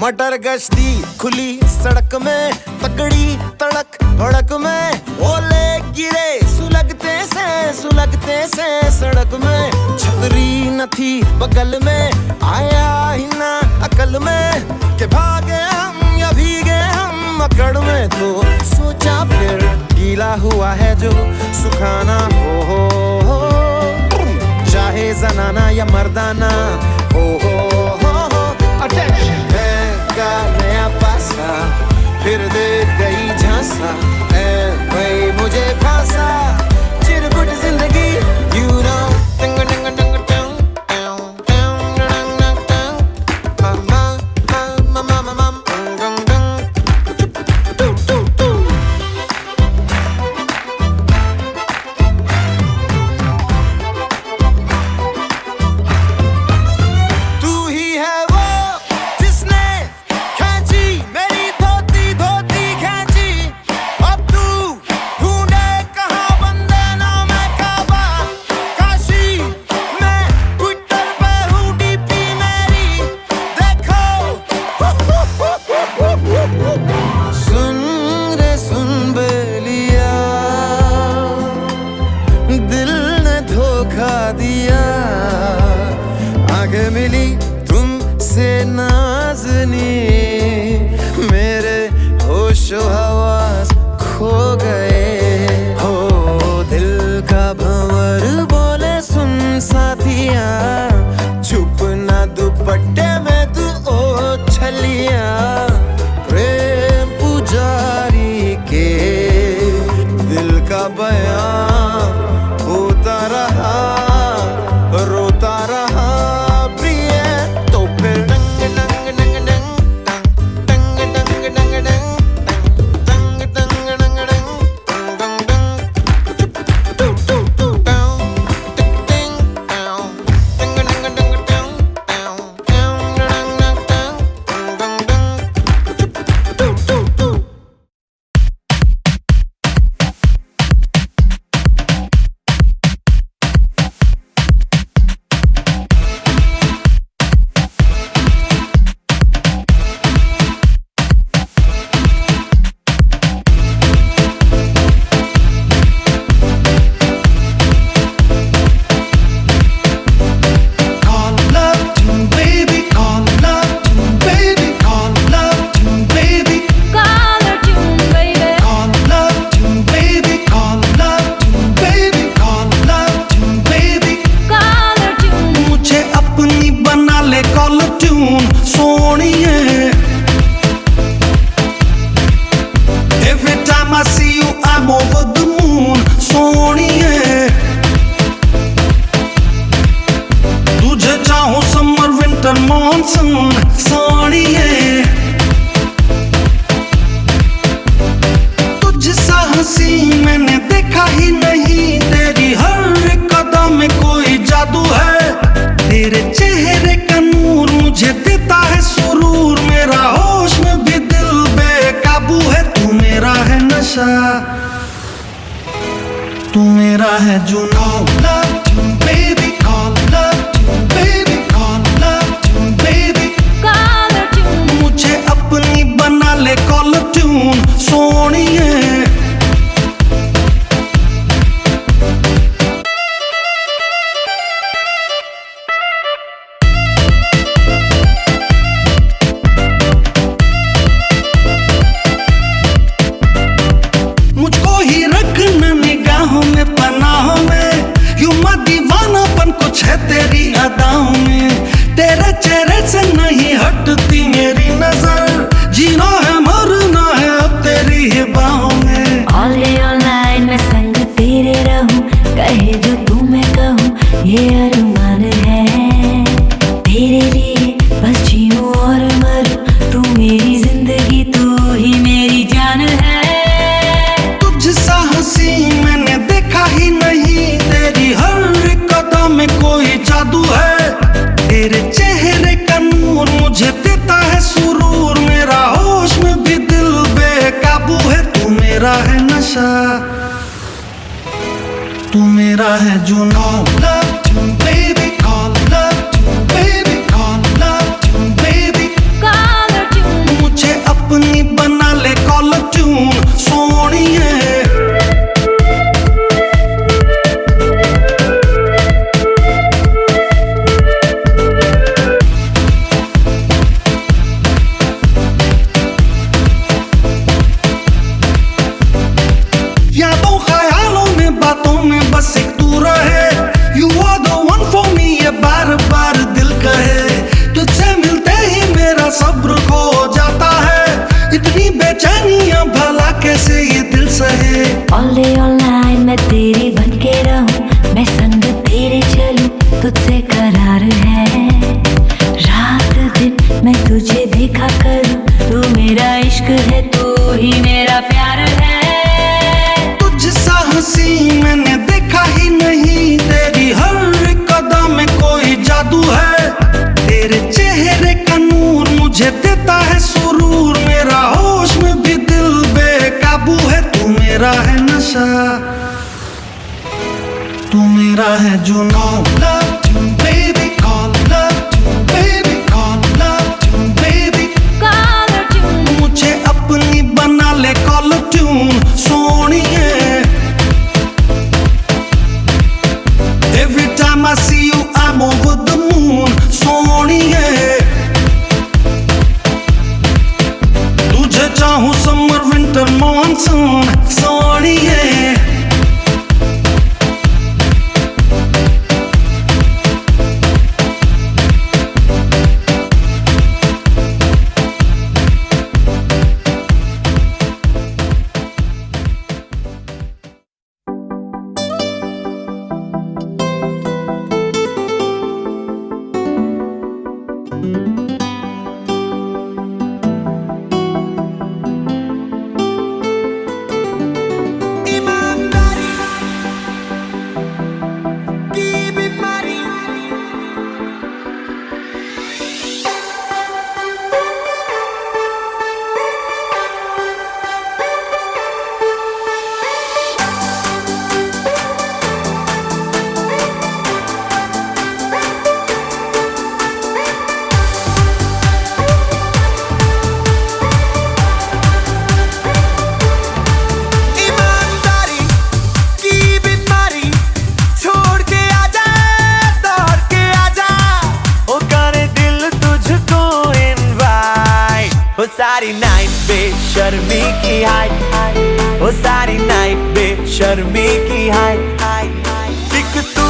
मटर गश्ती खुली सड़क में, तकड़ी तड़क भड़क में ओले गिरे सुलगते से सड़क में। छतरी न थी बगल में, आया ही ना अकल में कि भागे हम या भीगे हम अकड़ में। तो सोचा फिर गीला हुआ है जो सुखाना हो, चाहे जनाना या मर्दाना हो। अटेंशन है का नया पासा, फिर दे गई झांसा, भाई मुझे फांसा चिरकुट जिंदगी you know। आगे मिली तुमसे नाज़नी, मेरे होशो हवास खो गए हो। दिल का भंवर बोले सुन साथिया, छुप ना दुपट्टे में तू ओ छलिया। प्रेम पुजारी के दिल का बयां होता रहा, रोता रहा प्रिय। तो फिर डंग डंग डंग डंग डंग डंग डंग डंग डंग डंग डंग डंग डंग डंग टू टू टू डाउन टिक टिंग डाउन डंग डंग डंग डाउन डाउन डाउन डंग डंग डंग टू टू टू। मानसून सोनिए, तुझसा हंसी मैंने देखा ही नहीं। तेरी हर कदम में कोई जादू है, तेरे चेहरे का नूर मुझे देता है सुरूर। मेरा होश में भी दिल बेकाबू है, तू मेरा है नशा, तू मेरा है जुनून। Love you baby, call love you baby, call love you baby, caller tune। मुझे अपनी बना ले कॉल ट्यून सोनिए। मुझको ही रखना निगाहों में पनाहों में, यूं मैं दीवानापन कुछ है तेरी अदाओं में। तेरे चेहरे से नहीं हटती मेरी नजर, जीना है मरना है अब तेरी ही बाहों में। All day all night मैं संग तेरे रहूं, कहे जो तू मैं कहूं ये अरमान है। तेरे लिए बस जीऊं और मरूं, तू मेरी जिंदगी तू ही मेरी जान है। तुझसा हंसी मैंने देखा ही नहीं, तेरी हर कदम में कोई जादू है। तेरे चेहरे का नूर मुझे देता है सुरूर। मेरा होश में भी दिल बेकाबू है, तू मेरा है नशा, तू मेरा है जुनून। Love you baby, call love you baby, call love you baby, caller tune। बस एक तू रहे। You are the one for me, ये बार बार दिल कहे। तुझसे मिलते ही मेरा सब्र खो जाता है। इतनी बेचैनियां भला कैसे ये दिल सहे। All day all night मैं तेरी बन के रहूं, मैं संग तेरे चलूं, तुझसे करार है। रात दिन मैं तुझे देखा करूं, तू मेरा इश्क है, तू ही मेरा प्यार है। तुझसा हंसी मैंने देखा ही नहीं, तेरी हर एक कदम में कोई जादू है। तेरे चेहरे का नूर मुझे देता है सुरूर, मेरा होश में भी दिल बेकाबू है। तू मेरा है नशा, तू मेरा है जुनून। Love tune, baby, call love tune, baby, call love tune, baby, Call her tune, मुझे अपनी बना ले कॉल ट्यून सोनिए। Every time I see you I'm over the moon सोनिए। तुझे चाहूं समर विंटर मॉनसून सोनिए। ईमानदारी की बीमारी, ईमानदारी की बीमारी, छोड़ के आजा, दौड़ के आजा, ओ करे दिल तुझको इनवाइट। वो सारी नाइट बेशर्मी की हाय, वो सारी नाइट बेशर्मी की हाय। एक तू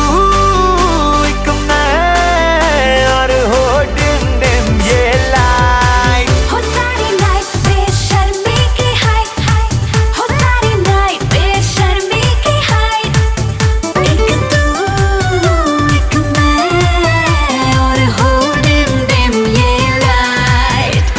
एक मैं और हो डिम डिम ये लाइट। हो सारी नाइट बेशर्मी की हाय हाय, हो सारी नाइट बेशर्मी की हाय। एक तू एक मैं और हो डिम डिम ये लाइट।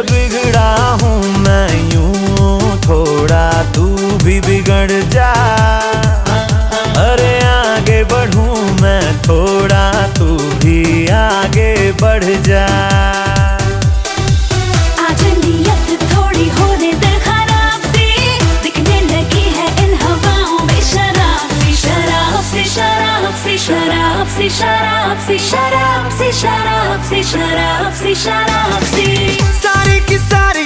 बिगड़ा हूँ मैं यूं थोड़ा, तू भी बिगड़ जा। अरे आगे बढ़ूं मैं थोड़ा, तू भी आगे बढ़ जा। आज नियत थोड़ी होने दे खराब सी, दिखने लगी है इन हवाओं में शराब सी, शराब सी, शराब सी, शराब सी, शराब सी, शराब सी, शराब सी, शराब सी, शराब सी। सारी की सारी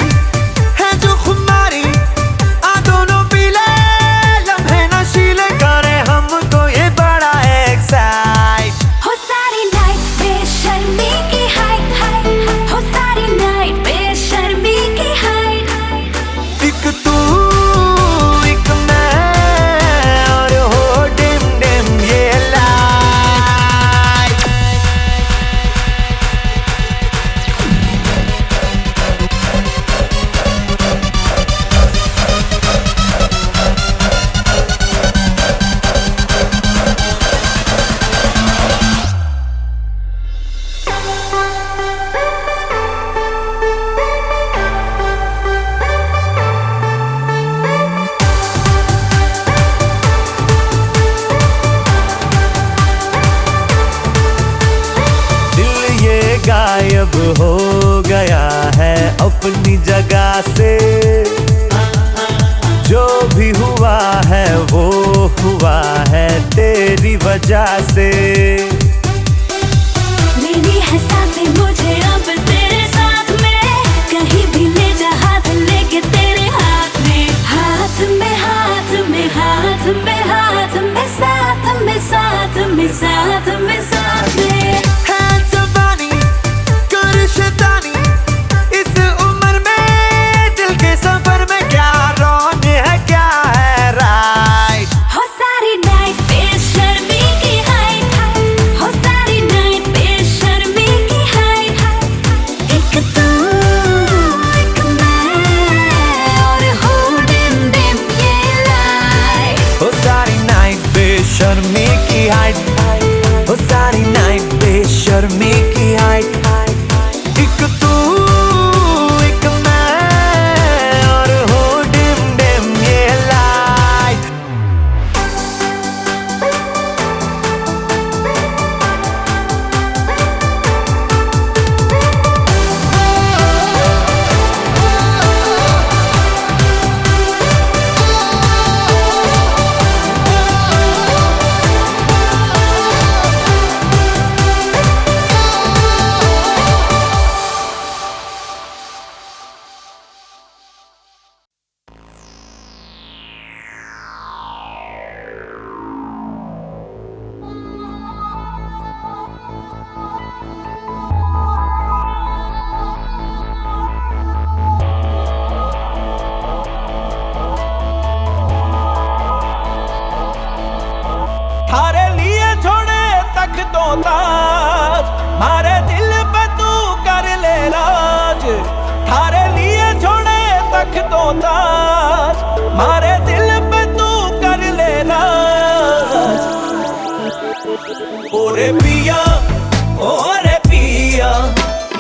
है जो खुमारी, आ दोनों पी ले लम्हे नशीले, करे हमको ये बड़ा एक्साइट। हो सारी नाइट बेशर्मी की हाय हाय, हो सारी नाइट बेशर्मी की हाय। एक तू एक मैं और हो डिम डिम ये लाइट। गायब हो गया है अपनी जगह से, जो भी हुआ है वो हुआ है तेरी वजह से। लेनी है सांसें मुझे अब तेरे साथ में, कहीं थारे लिए छोड़े तक तो ताज, मारे दिल पे तू कर ले राज। ओरे पिया, ओरे पिया,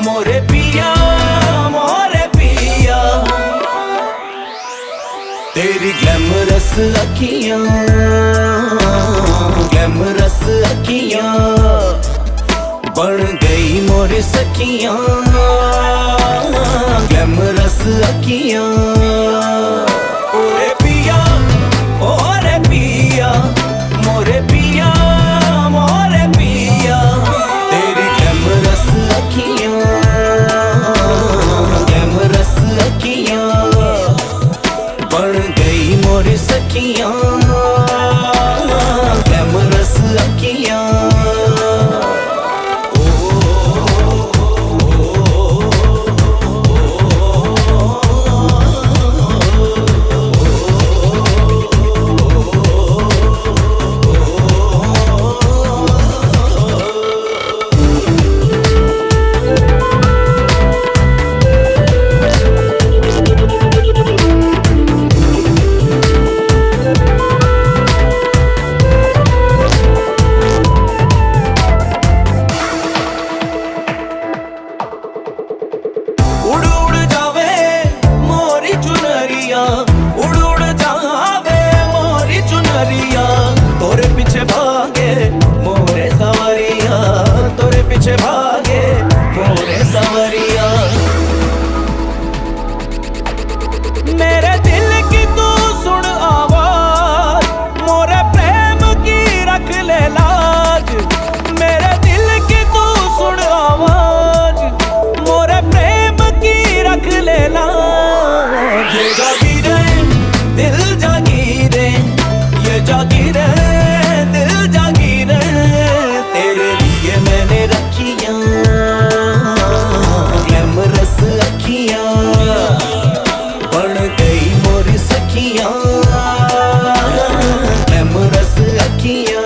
मोरे पिया, मोरे पिया, तेरी ग्लैमरस अखियां, ग्लैमरस अखियां बन गई मोरी सखियां, ग्लैमरस अखियां। ओरे पिया, ओरे पिया, मोरे पिया, मोरे पिया, तेरी ग्लैमरस अखियां, ग्लैमरस अखियां बन गई मोरी सखियां, ग्लैमरस अखियां। उड़ उड़ जावे मोरी चुनरिया, उड़ उड़ जावे मोरी चुनरिया, तोरे पीछे भागे मोरे सवरिया, तोरे पीछे भागे मोरे सवरिया। मेरे दिल की तू सुन आवाज, मोरे प्रेम की रख ले लाज, मेरे दिल की तू सुन आवाज, मोरे प्रेम की रख ले लाज। ये जागीरे दिल जागीरे, ये जागीरे दिल जागीरे, तेरे लिए मैंने रखियां ग्लैमरस अखियां बन गई मोरी सखियां, ग्लैमरस अखियां।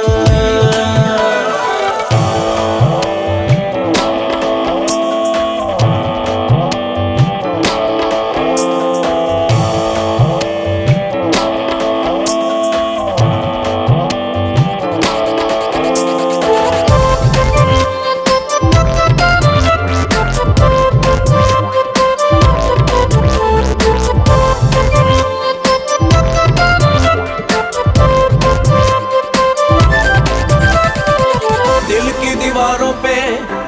दिल की दीवारों पे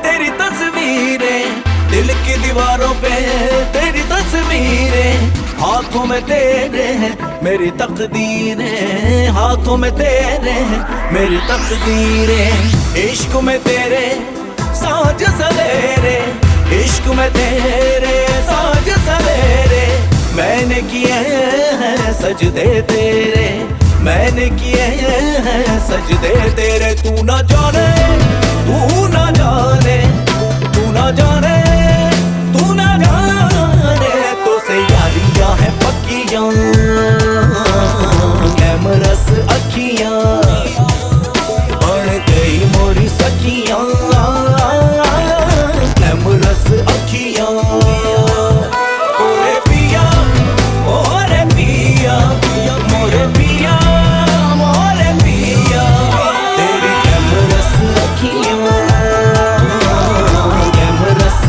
तेरी तस्वीरें, दिल की दीवारों पे तेरी तस्वीरें, हाथों में तेरे हैं मेरी तकदीरें, हाथों में तेरे हैं मेरी तकदीरें। इश्क में तेरे साज सवेरे, इश्क में तेरे साज सवेरे, मैंने किए हैं सजदे तेरे, मैंने किए हैं सजदे तेरे। तू ना जाने, तू ना जाने, तू ना जाने, तू ना जाने, तो से यारियां हैं पक्कियां, ग्लैमरस अखियां बन गई मोरी सखियां, ग्लैमरस अखियां। ओरे पिया, ओरे पिया, मोरे पिया, मोरे पिया, तेरी ग्लैमरस अखियां, ग्लैमरस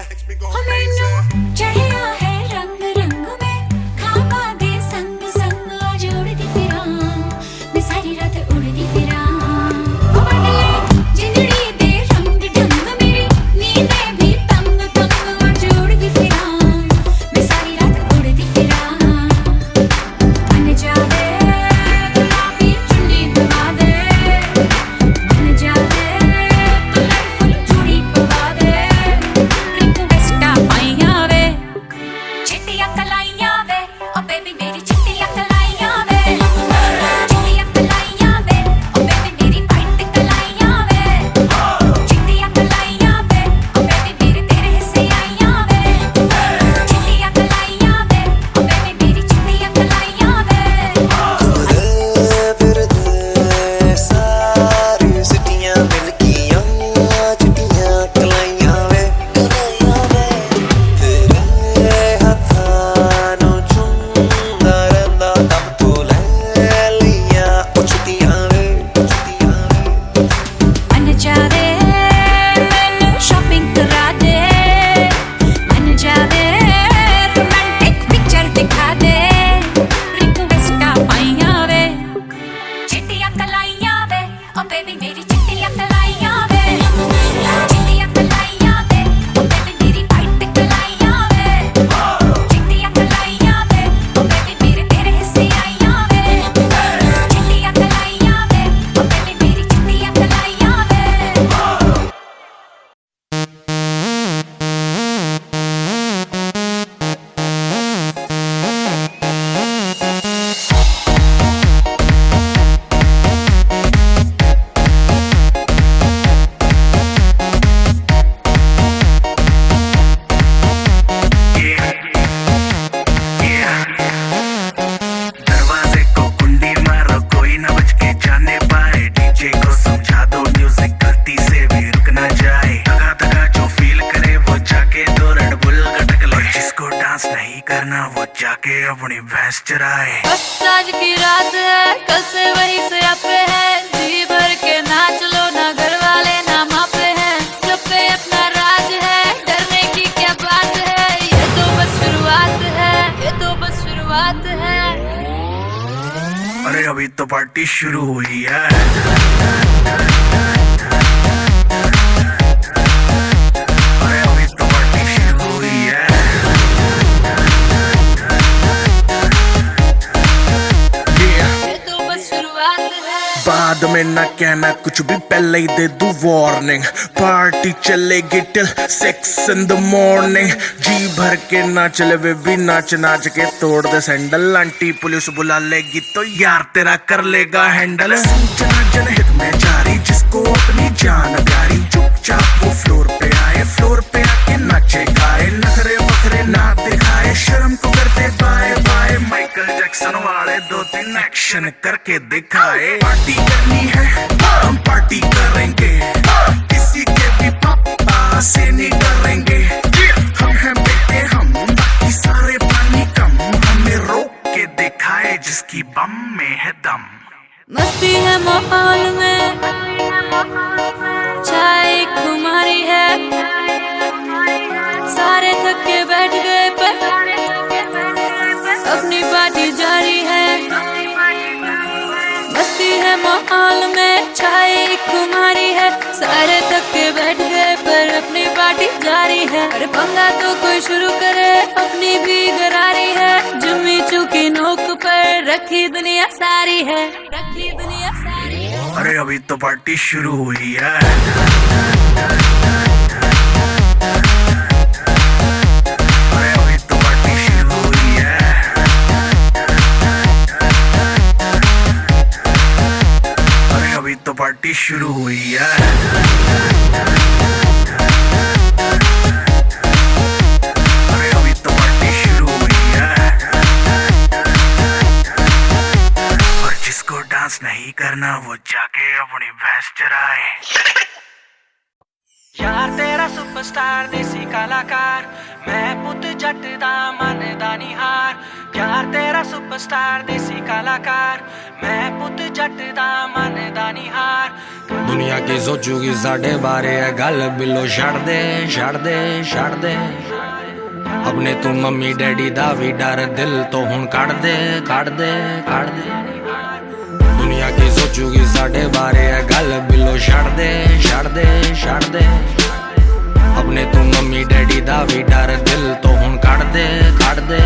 मैनू चढ़िया है रंग रंग में खावा दे संग संग आज उड़दी फिरां मैं सारी रात उड़दी फिरां ओ बदले जिंदड़ी दे रंग ढंग मेरी नींदे भी तंग तंग आज उड़दी फिरां मैं सारी रात उड़दी फिरां बन जावे गुलाबी चुन्नी बना दे बन जावे कलरफुल चूड़ी पवा दे रिक्वेस्टा पाइयां वे चिट्टियां कलाइयां वे ओ बेबी मेरी चिट्टियां कलाइयां वे चिट्टियां कलाइयां वे ओ बेबी मेरी वाइट कलाइयां वे चिट्टियां कलाइयां वे ओ बेबी मेरे तेरे हिस्से आइयां वे चिट्टियां कलाइयां वे ओ बेबी मेरी चिट्टियां कलाइयां वे फिरदे सारी सिटियां मिलकियां चिट्टियां कलाइयां वे तेरे हत्थां नूं चुंदा रहिंदा तब तू ले लियां ओ छुट्टियां वे मन जावे मैनू शॉपिंग करा दे मन जावे रोमांटिक पिक्चर दिखा दे रिक्वेस्टा पाइयां वे चिट्टियां कलाइयां वे ओ बेबी मेरी चिट्टियां कलाइयां वे चिट्टियां कलाइयां वे ओ बेबी मेरी वाइट कलाइयां वे चिट्टियां कलाइयां वे ओ बेबी मेरे तेरे हिस्से आइयां वे चिट्टियां कलाइयां वे ओ बेबी मेरी चिट्टियां कलाइयां वे दरवाजे को कुंडी मारो कोई ना बच के जाने पाए डीजे को समझा दो म्यूजिक गलती से भी रुक ना जाए दगा दगा जो फील करे वो जाके दो रेड बुल गटक ले जिसको डांस नहीं करना वो जाके अपनी भैंस चराए बस आज की रात है कल से वही से आपे है जी भर के नाच लो ना घर वाले ना मापे हैं सब पे अपना राज है डरने की क्या बात है ये तो बस शुरुआत है ये तो बस शुरुआत है अरे अभी तो पार्टी शुरू हुई है अरे अभी तो पार्टी शुरू हुई है ये तो बस शुरुआत है बाद में ना कहना कुछ भी पहले ही दे दूं वार्निंग पार्टी चलेगी टिल 6 in the morning जी भर के ना चले वे भी नाच नाच के तोड़ दे सैंडल आंटी पुलिस बुला लेगी तो यार तेरा कर लेगा हैंडल सूचना जनहित में जारी जिसको अपनी जान प्यारी चुपचाप वो फ्लोर पे आए फ्लोर पे आके नाचे गाए नखरे वखरे ना दिखाए शर्म को करते बाय बाय माइकल जैक्सन वाले 2-3 एक्शन करके दिखाए पार्टी करनी है हम पार्टी करेंगे किसी के भी पापा से नहीं डरेंगे हम हैं बेटे हम बाकी सारे पानी कम हमें रोक के दिखाए जिसकी बम में है दम मस्ती है माहौल में चाय खुमारी है सारे थक के बैठ गए पर अपनी पार्टी जारी है मस्ती है माहौल में चाय खुमारी है सारे थक के बैठ गए पर अपनी पार्टी जारी है अरे पंगा तो कोई शुरू करे अपनी भी गरारी है जुम्मी चूकी नोक पर रखी दुनिया सारी है रखी दुनिया सारी है अरे अभी तो पार्टी शुरू हुई है अरे अभी तो पार्टी शुरू हुई है अरे अभी तो पार्टी शुरू हुई है अरे अभी तो पार्टी शुरू हुई है और जिसको डांस नहीं करना वो जाके अपनी भैंस चराए यार तेरा सुपरस्टार देसी कलाकार मैं पुत जट दा मन दा निहार यार तेरा सुपरस्टार देसी कलाकार मैं पुत जट दा मन दा निहार दुनिया की सोचूगी साढ़े बारे है गल बिलो छड़ दे छड़ दे छड़ दे अपने तू मम्मी डैडी दा भी डर दिल तो हुण कढ़ दे कढ़ दे कढ़ दे दुनिया की सोचूगी साढ़े बारे है गल बिलो छड़ दे छड़ दे छड़ दे अपने तू मम्मी डैडी दा भी डर दिल तो हुण कढ़ दे कढ़ दे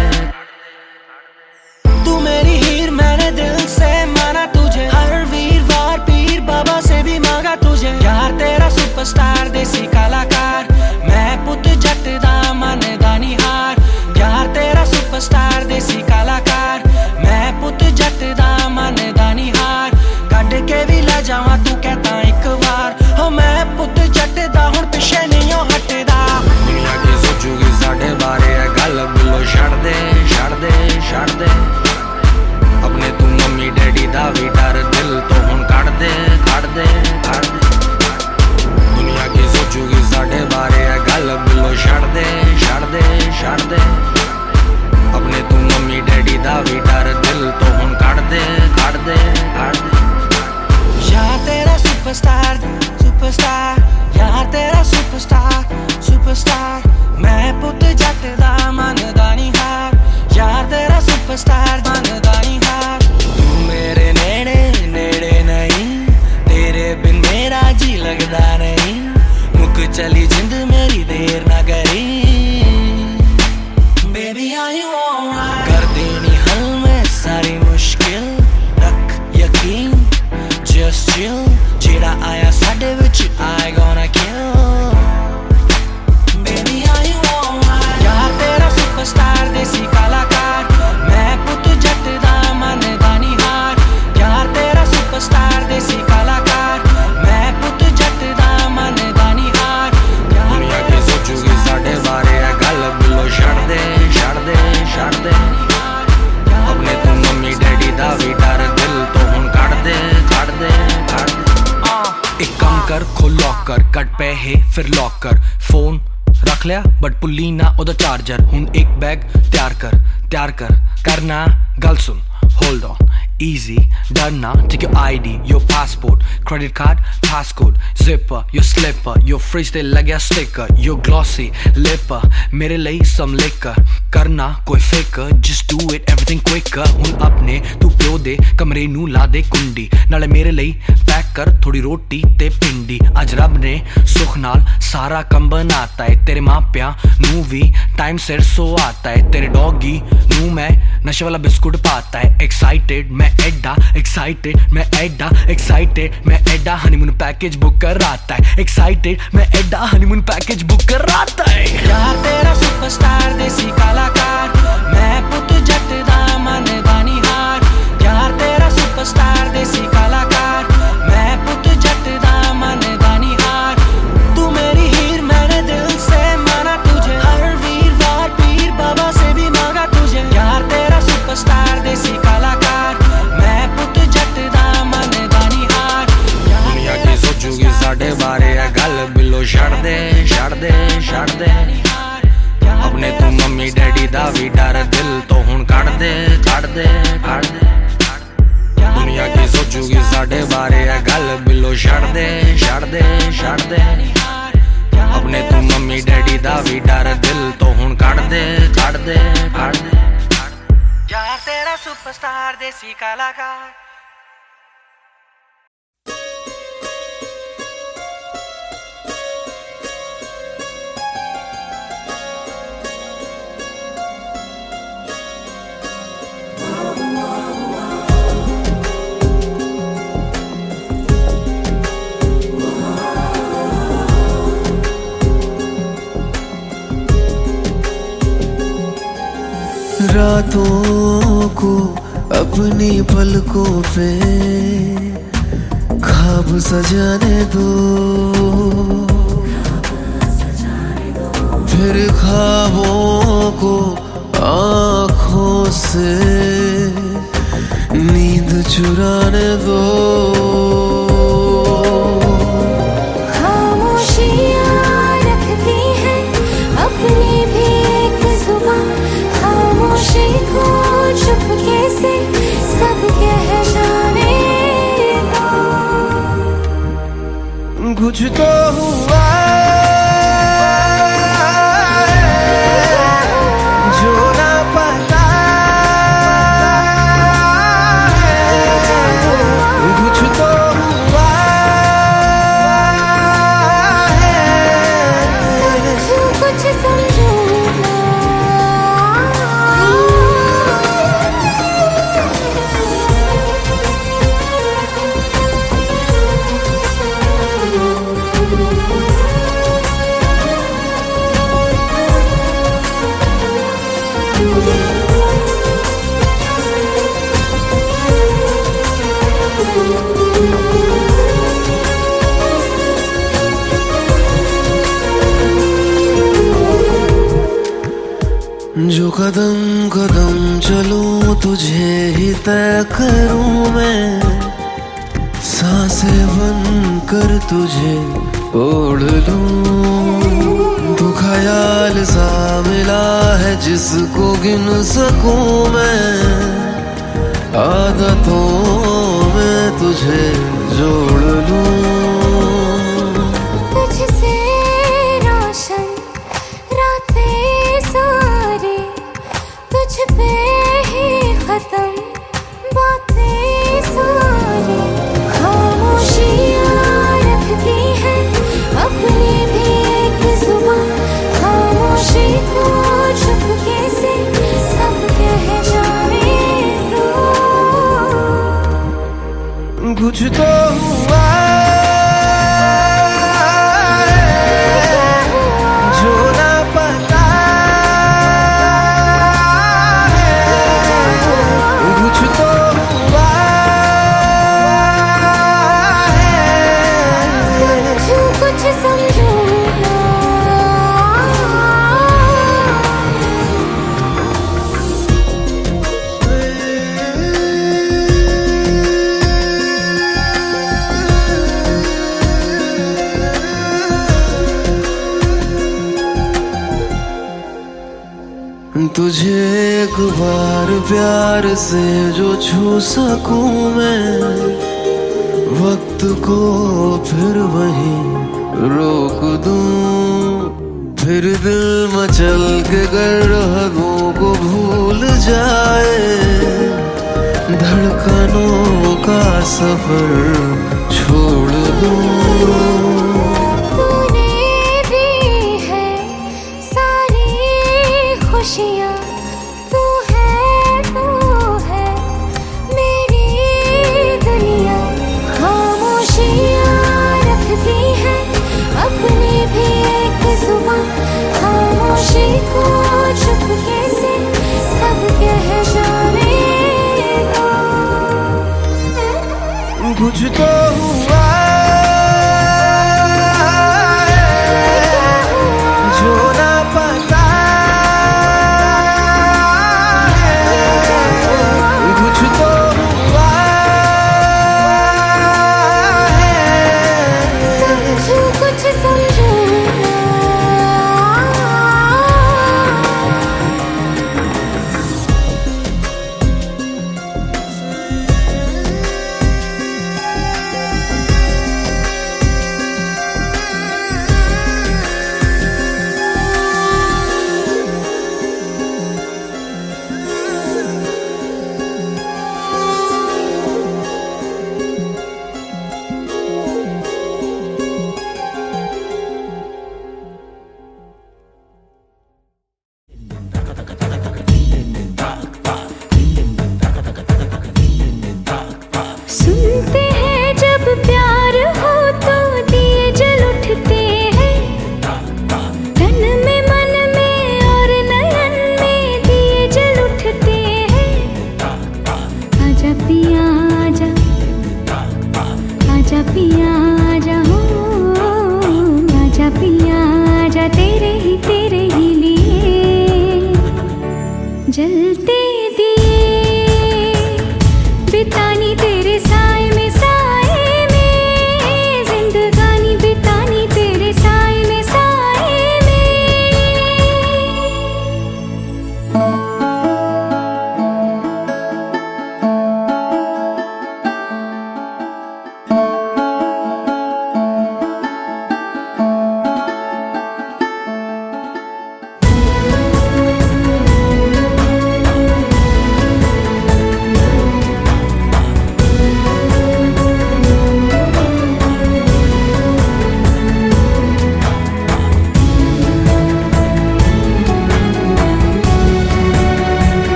तू मेरी हीर मैंने दिल से माना तुझे हर वीरवार पीर बाबा से भी मांगा तुझे यार तेरा सुपरस्टार देसी कलाकार मैं पुत जट दा मनदा निहार यार तेरा सुपरस्टार देसी कलाकार मैं पुत जट दा मनदा निहार कट के भी ला जावां तू कहता एक बार हो मैं पुत जट दा हुण पिछे नहीं हटदा दुनिया की सोचूगी साढ़े बारे है गल बिलो छड़ दे छड़ दे छड़ दे अपने तू मम्मी डैडी दा भी डर दिल तो हुण कढ़ दे कढ़ दे कढ़ दे दुनिया की सोचूगी साढ़े बारे है गल बिलो छड़ दे छड़ दे छड़ दे अपने तू मम्मी डैडी दा भी डर दिल तो हुण कढ़ दे कढ़ दे कढ़ दे यार तेरा सुपरस्टार सुपरस्टार यार तेरा सुपरस्टार सुपरस्टार मैं पुत जट दा मनदा निहार यार तेरा सुपरस्टार मनदा निहार तू मेरे नेड़े नेड़े नहीं तेरे बिन मेरा जी लगदा नहीं मुक चली जिंद मेरी देर ना करी बेबी आई ऑलराइट कर देनी हल में सारी मुश्किल रख यकीन just chill जेड़ा आया साडे विच I gonna kill baby are you alright यार तेरा सुपरस्टार देसी कलाकार मैं पुत जट दा मनदा निहार यार तेरा सुपरस्टार देसी कलाकार मैं पुत जट दा मनदा निहार दुनिया की सोचूगी साढ़े बारे है गल बिलो छड़ दे छड़ दे छड़ दे अपने तू मम्मी डैडी दा भी डर दिल तो हुण कढ़ दे कढ़ दे कढ़ दे एक काम कर खोल लॉकर कट पैहे फिर लॉक कर फोन रख लिया बट पुल्ली ना ओदा चार्जर हुन एक बैग तैयार कर करना गल सुन होल्ड ऑन easy डरना take your ID your passport credit card passcode zipper your slipper your fridge ते लग्या sticker your glossy lipper मेरे ਲਈ some liquor करना कोई फिकर just do it everything quicker हुन अपने तू प्यो दे कमरे नू ला दे कुंडी नाले मेरे ਲਈ पैक कर थोड़ी रोटी ते पिंडी अज रब ने सुख नाल सारा कम बनाता है तेरे मापिया नू भी टाइम सिर सो आता है तेरे डॉगी नू मैं नशे वाला बिस्कुट पाता है एक्साइटेड मैं एडा एक्साइटेड मैं एडा एक्साइटेड मैं एडा हनीमून पैकेज बुक कर राता है एक्साइटेड मैं एडा हनीमून पैकेज बुक कर राता है यार तेरा सुपरस्टार देसी कलाकार मैं पुत जट दा मनदा निहार यार तेरा सुपरस्टार देसी कलाकार मैं पुत जट दा मनदा निहार तू मेरी हीर मैंने दिल से माना तुझे हर वीरवार पीर बाबा से भी मांगा तुझे यार तेरा सुपरस्टार देसी कलाकार मैं पुत जट दा मनदा निहार दुनिया की सोचूगी साढ़े बारे है गल बिलो छड़ दे छड़ दे छड़ दे अपने तू मम्मी डैडी दा भी डर दिल तो हुण कढ़ दे कढ़ दे कढ़ दे दुनिया की सोचूगी साढ़े बारे है गल बिलो छड़ दे छड़ दे छड़ दे अपने तू मम्मी डैडी दा भी डर दिल तो हुण कढ़ दे कढ़ दे कढ़ दे यार तेरा सुपरस्टार देसी कलाकार रातों को अपनी पलकों पे ख्वाब सजाने दो फिर ख्वाबों को आँखों से नींद चुराने दो कुछ तो हुआ जो ना पता कुछ तो हुआ कुछ समझो जो कदम कदम चलूं तुझे ही तय करूं मैं, सांसें बनकर तुझे ओढ़ लूं। तू ख्याल सा मिला है जिसको गिन सकूं मैं, आदतों में तुझे जोड़ लूं। तुझसे रोशन रातें सारी, तुझ पे ही खत्म बातें सारी। खामोशियाँ रखती है अपनी भी एक जुबान, खामोशी को चुपके से सब कह जाने दो। कुछ तो हुआ जो ना पता कुछ तो हुआ समझो कुछ समझो तुझे एक बार प्यार से जो छू सकूं मैं, वक्त को फिर वहीं रोक दूं। फिर दिल मचल के गर्दों को भूल जाए, धड़कनों का सफर छोड़ दूं। तूने दी है सारी खुशियाँ, तू है मेरी दुनिया। खामोशियाँ रखती है अपनी भी एक जुबान, खामोशी को चुपके से सब कह जाने दो। कुछ तो हुआ जो ना पता कुछ तो हुआ समझो कुछ समझो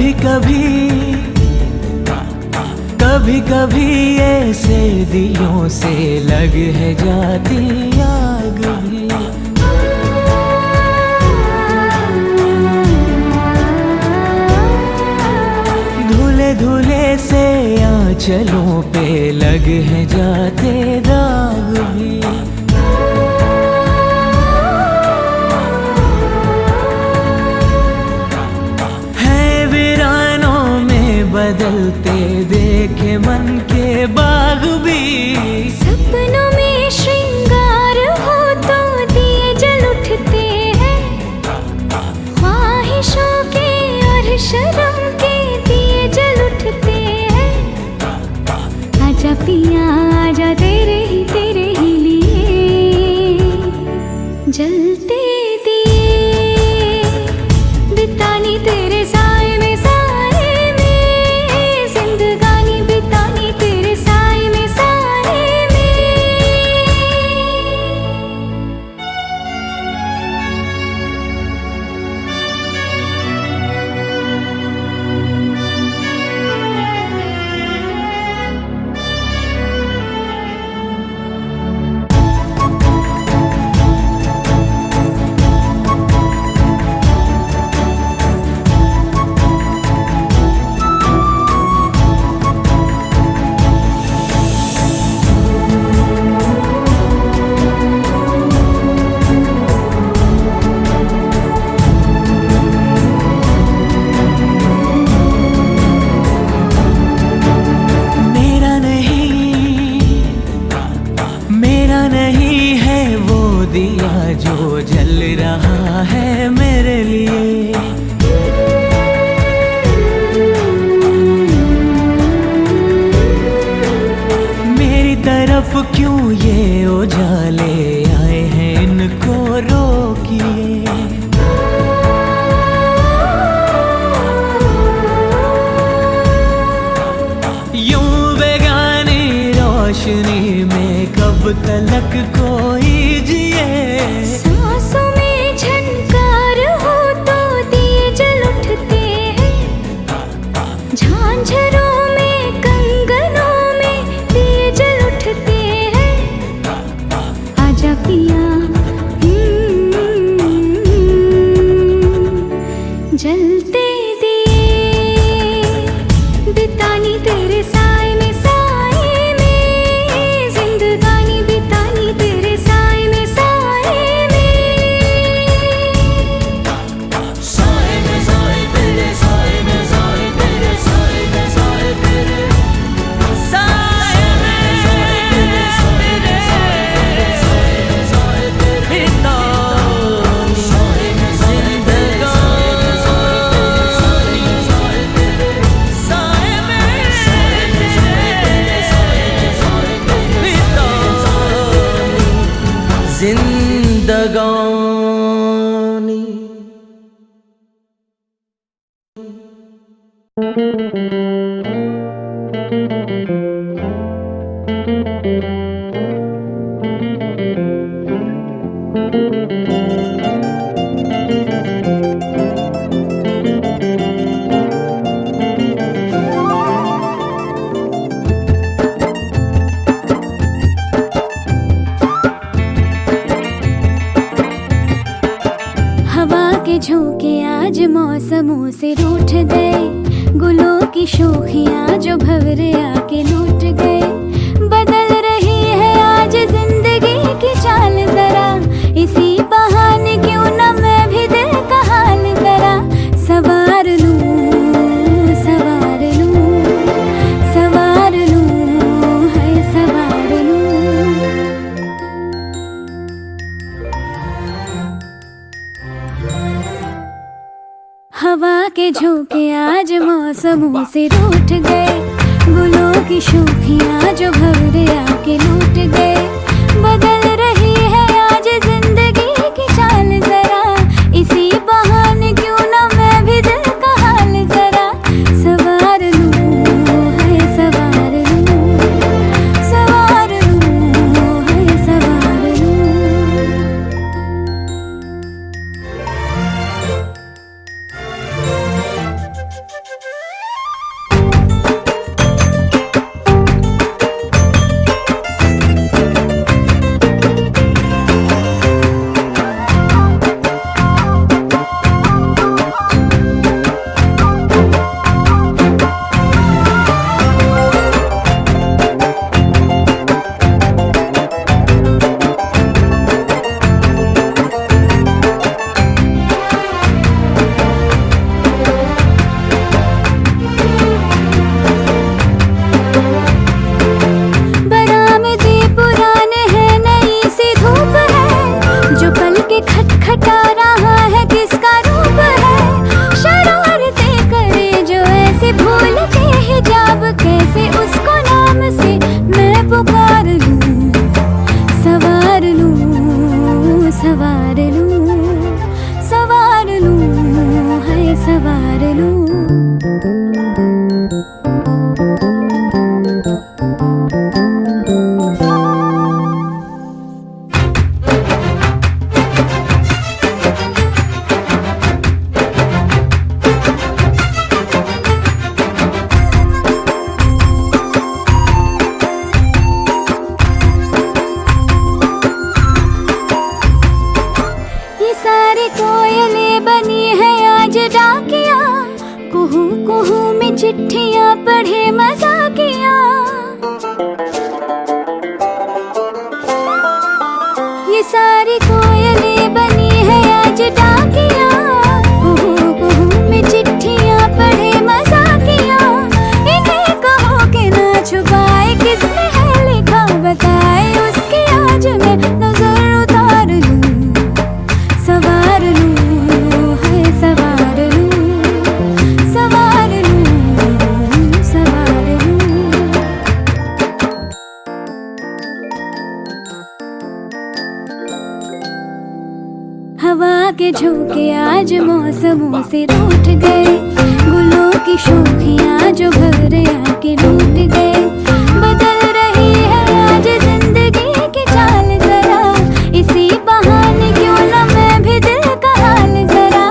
कभी कभी कभी कभी ऐसे दिलों से लग है जाती आग भी। धुले धुले से आंचलों पे लग है जाते दाग भी। बदलते देखे मन के बाग भी। सपनों में श्रृंगार हो तो दिए जल उठते हैं, ख्वाहिशों के और शर्म के दिए जल उठते हैं। आजा पिया आजा तेरे ही लिए जलते दिए, बितानी तेरे साए में जो जल रहा है मेरे लिए। मेरी तरफ क्यों ये उजाले आए हैं, इनको रोकिए। यूं बेगानी रोशनी में कब तलक कोई जिए। सांसों में झनकार हो तो दिए जल उठते हैं, झांझरों में कंगनों में दिए जल उठते हैं। आजा पिया जलते दिए, बितानी तेरे साए में जिंदगानी बितानी तेरे साए में जिंदगानी। झोंके आज मौसमों से रूठ गए, गुलों की शोखियाँ जो भंवरे आके लूट गए। बदल रही है आज जिंदगी की चाल जरा, इसी बहाने क्यों न मैं भी दिल का हाल जरा सवार लूं, सवार लूं, सवार लूं, है सवार लूं। हवा के झोंके आज मौसमों से रूठ गए, गुलों की शोखियाँ जो भंवरे आके लूट गए। बदल रही है आज जिंदगी की चाल जरा, इसी बहाने क्यों न मैं भी दिल का हाल जरा सवार लूं, है सवार लूं, सवार लूं, है सवार लूं। सारी कोयलें बनी है आज डाकियाँ, कुहू कुहू में चिट्ठियाँ पढ़े मजाकियाँ। इन्हें कहो कि ना छुपाए किसने है लिखा बताए, उसकी आज मैं नजर उतार लूं, सवार लूं, है सवार लूं, सवार लूं, सवार लूं। हवा के झोंके आज मौसमों से रूठ गए, गुलों की शोखियाँ जो घर आके लूट गए। बदल रही है आज जिंदगी की चाल जरा, इसी बहाने क्यों न मैं भी दिल का हाल जरा।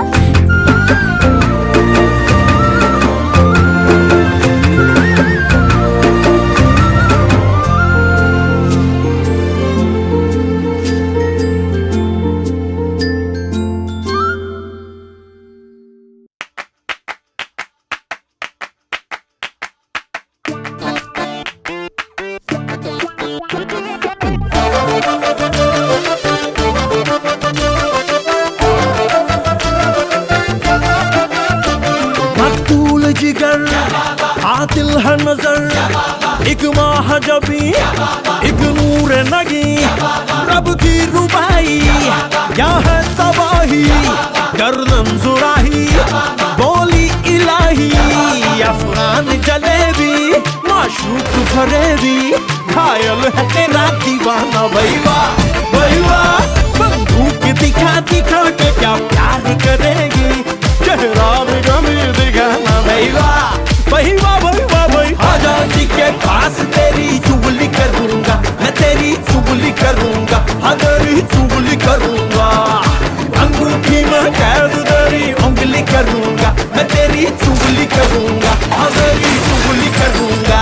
मकबूल जिगर आतिल है नजर, एक माह जबी एक नूर नगी। रब की रुबाई क्या है तबाही, गर्दन जुराही बोली इलाही। अफगान जलेबी माशूक फरेबी, घायल है तेरा दीवाना भैया भैया। बंदूक दिखा दिखा के क्या प्यार करेगी, चेहरा में गमी दिखाना भैया भैया भैया भैया। आजादी के पास तेरी चुगली करूंगा मैं, तेरी चुगली करूंगा, हाँ तेरी चुगली करूंगा। अंगूठी में कैद तेरी उंगली करूंगा मैं, तेरी चुगली करूंगा, हाँ तेरी चुगली करूंगा।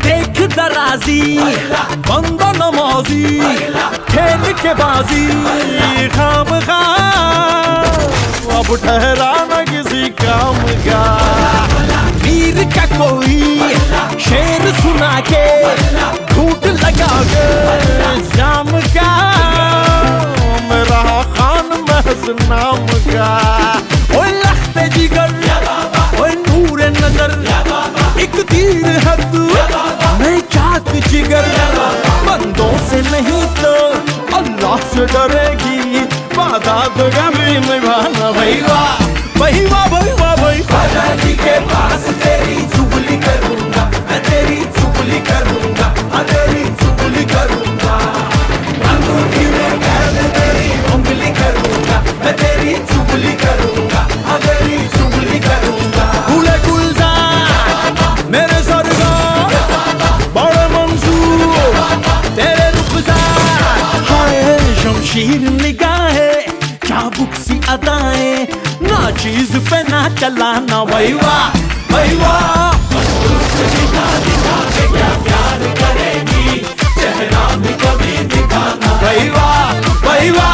देख दराजी बंदा नमाजी, खेल के बाजी खाम खा, अब ठहरा न किसी काम का। वीर का कोई शेर सुना के झूठ लगा के जाम का, मेरा खान महज नाम का। ओ लख्ते जिगर ओ नूर नजर, एक तीर है तू मैं चाक जिगर। बंदों से नहीं तो अल्लाह से डरेगी, वादा तो कभी निभाना भैया भैया भैया भैया। आजादी के पास तेरी चुगली करूंगा मैं, तेरी चुगली करूंगा, हाँ तेरी चुगली करूंगा। अंगूठी में कैद तेरी उंगली करूंगा मैं, तेरी चुगली करूंगा, हाँ तेरी चुगली करूंगा। गुले गुलजार मेरे सरदार बड़े मंसूर तेरे रुखसार, हाय शमशीर निगाहें चाबुक सी अदाएं, ना चीज पे ना चलाना भैया भैया। प्यार करेगी चेहरा भी कभी दिखाना भैया भैया।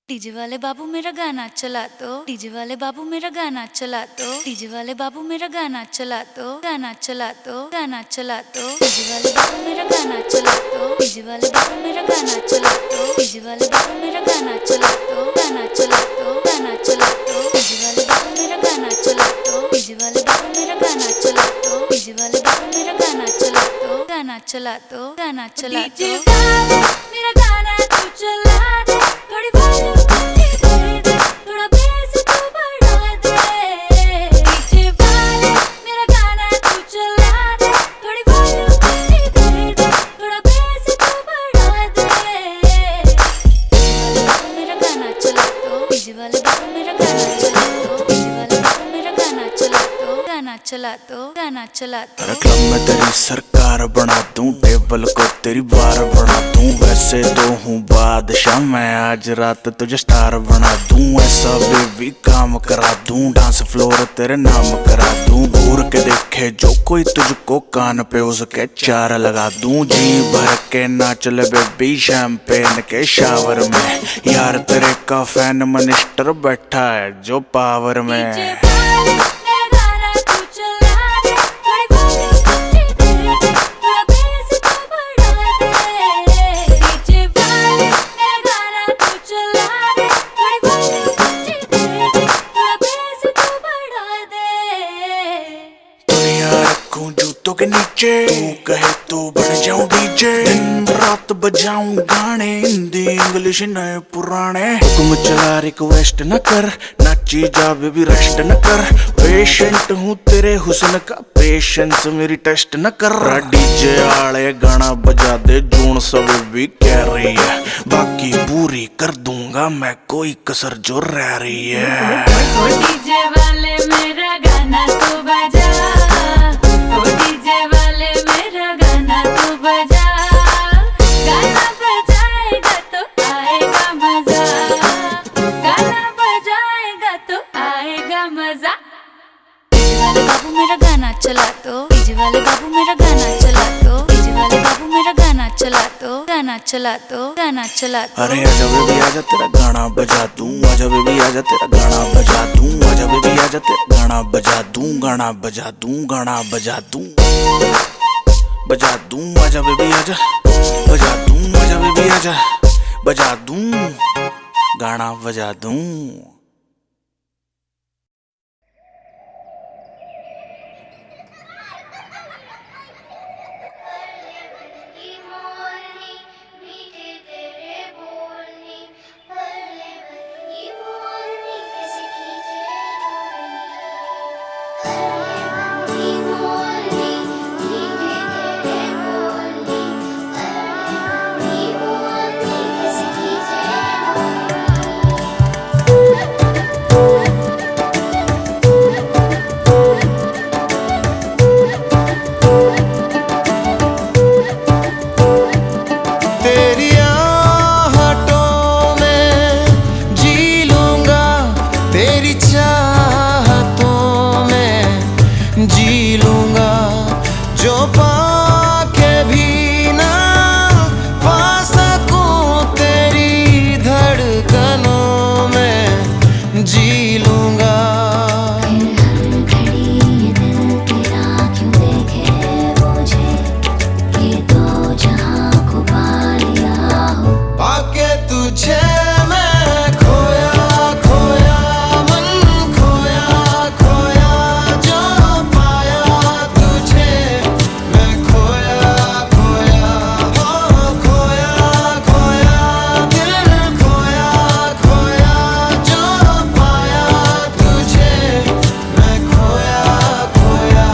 डीजे वाले बाबू मेरा गाना चला दो, डीजे वाले बाबू मेरा गाना चला दो, डीजे वाले बाबू मेरा गाना चला दो, गाना चला दो, गाना चला दो। डीजे वाले बाबू मेरा गाना चला दो, डीजे वाले बाबू मेरा गाना चला दो, डीजे वाले बाबू मेरा गाना चला दो, गाना चला दो, गाना चला दो। डीजे वाले बाबू मेरा गाना चला दो, डीजे वाले बाबू मेरा गाना चला दो, डीजे वाले बाबू मेरा गाना चला दो, गाना चला दो, गाना चला दो। डीजे वाले मेरा गाना तू चला दे, थोड़ी वॉल्यूम थोड़ा बेस तू बढ़ा दे। डीजे वाले मेरा गाना तू चला दे, थोड़ी वॉल्यूम थोड़ा बेस तू बढ़ा दे। मेरा गाना चला दो, डीजे वाले बाबू मेरा गाना चला दो, डीजे वाले बाबू मेरा गाना चला दो, गाना चला दो, गाना चला दो। अरे क्लब में तेरी सरकार बना दूं, टेबल को तेरी बार बना दूं। वैसे तो हूँ बादशाह मैं, आज रात तुझे स्टार बना दूं। ऐसा बेबी काम करा दूं, डांस फ्लोर तेरे नाम करा दूं। घूर के देखे जो कोई तुझको, कान पे उसके चार लगा दूं। जी भर के नाच ले बेबी शैंपेन के शावर में। यार तेरे का फैन मिनिस्टर बैठा है जो पावर में। जूतों के नीचे तू कहे तो बन जाऊं डीजे। दिन रात बजाऊं गाने, हिंदी इंग्लिश नए पुराने। हुक्म चला रिक्वेस्ट न कर, नाची जा बेबी रेस्ट न कर। पेशेंट हूँ तेरे हुस्न का, पेशेंस मेरी टेस्ट न कर। डीजे आले गाना बजा दे, जून सब भी कह रही है। बाकी पूरी कर दूंगा मैं, कोई कसर जो रह रही है। डीजे वाले मेरा गाना तो बजा, डीजे वाले मेरा गाना तो बजा। गाना बजाएगा तो आएगा मजा, गाना बजाएगा तो आएगा मजा। डीजे वाले बाबू मेरा गाना चला दो, डीजे वाले बाबू मेरा गाना चला दो, डीजे वाले बाबू मेरा गाना चला दो, गाना चला दो, गाना चला दो। अरे आजा बेबी आजा तेरा गाना बजा दूं, आजा बेबी आजा तेरा गाना बजा दूं। आजा बेबी आजा तेरा गाना बजा दूं, गाना बजा दूं, गाना बजा दूं, बजा दूं। आजा बेबी आजा बजा दूं, आजा बेबी आजा बजा दूं, गाना बजा दूं। जी लूंगा जो पाके भी ना पा सकूं, तेरी धड़कनों में जी लूंगा। हर घड़ी ये दिल तेरा क्यों देखे मुझे, ये तो जहां को पा लिया हो। पाके तुझे मैं खोया खोया, मन खोया खोया, जो पाया तुझे मैं खोया खोया, हो खोया खोया, दिल खोया खोया, जो पाया तुझे मैं खोया खोया।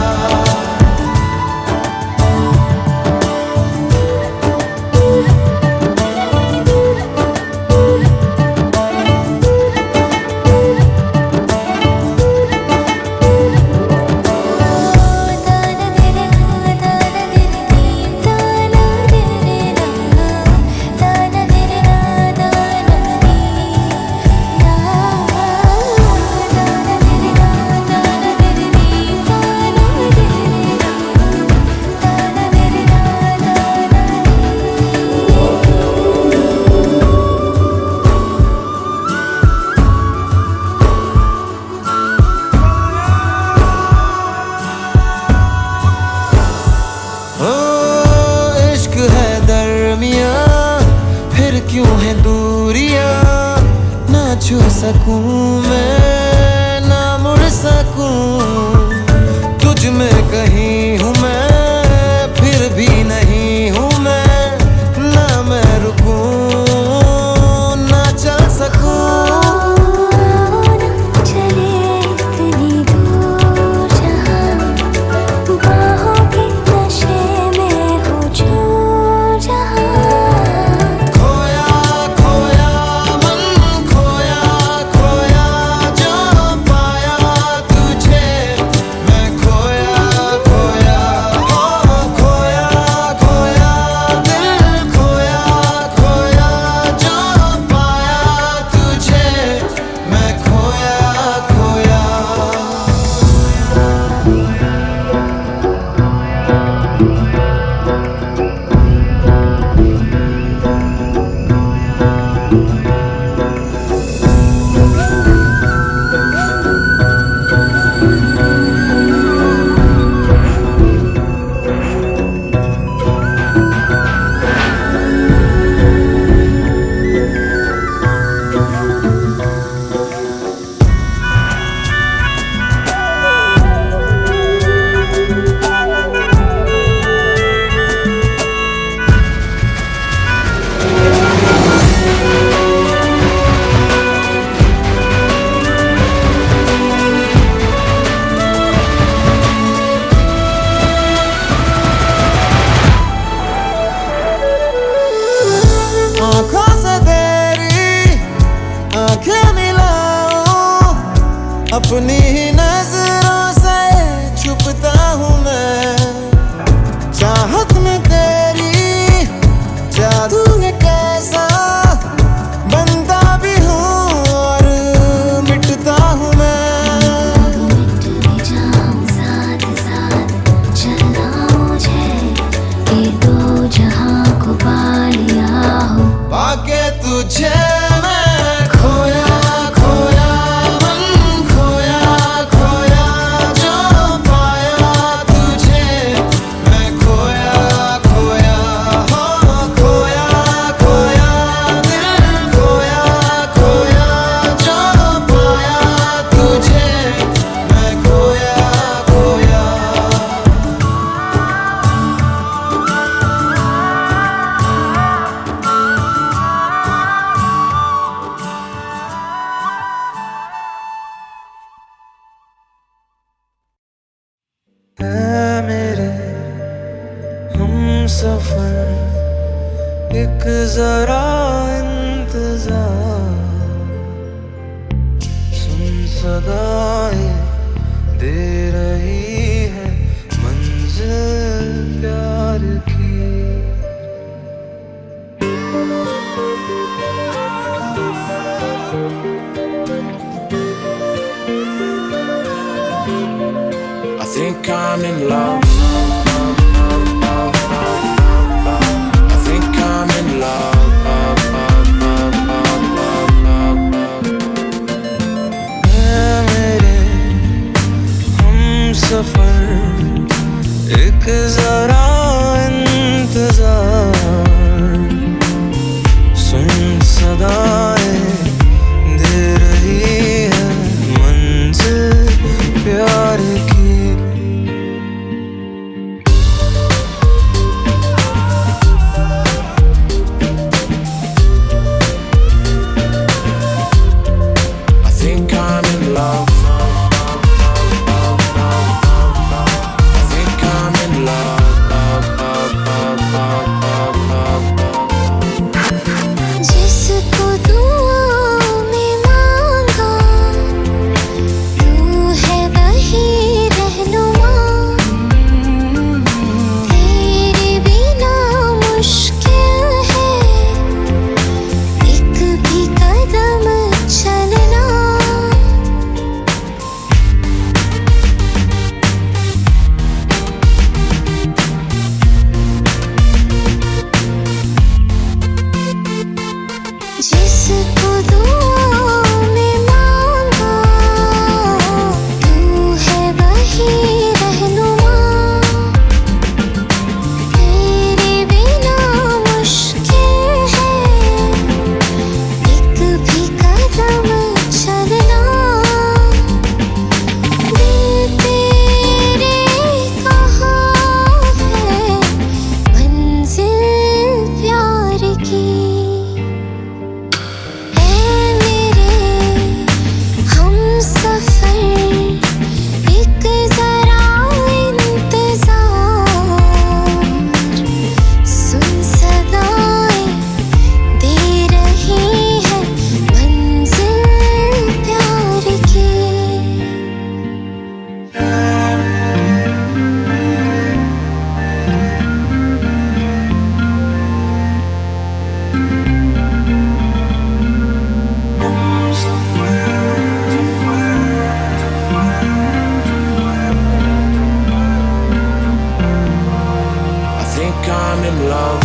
ओ इश्क है दरमिया, फिर क्यों है दूरियां। ना छू सकूं मैं, ना मुड़ सकूं, तुझ में कहीं हूँ मैं, फिर भी नहीं हूँ मैं। ना मैं रुकूं ना चल सकूं। चले इतनी दूर जहां, बाहों के नशे में हो जो जहां। खोया खोया, मन खोया खोया, जो पाया तुझे सफर एक जरा इंतजार सुन सदाएं दे रही है मंजिल प्यार की I think I'm in love. I think I'm in love. मेरे हम सफर एक जरा इंतजार सुन सदाएं दे रही है मंजिल प्यार की I think I'm in love. I think I'm in love. जिसको दुआओं में मांगा तू है वही रहनुमा तेरे बिना मुश्किल है एक भी कदम चलना जिसको दुआओं में मांगा तू है वही रहनुमा तेरे बिना मुश्किल है एक भी कदम चलना दिल तेरे कहाँ है मंजिल प्यार की ऐ मेरे हम सफर एक जरा इंतजार सुन सदाएं दे रही है मंजिल प्यार की I think I'm in love.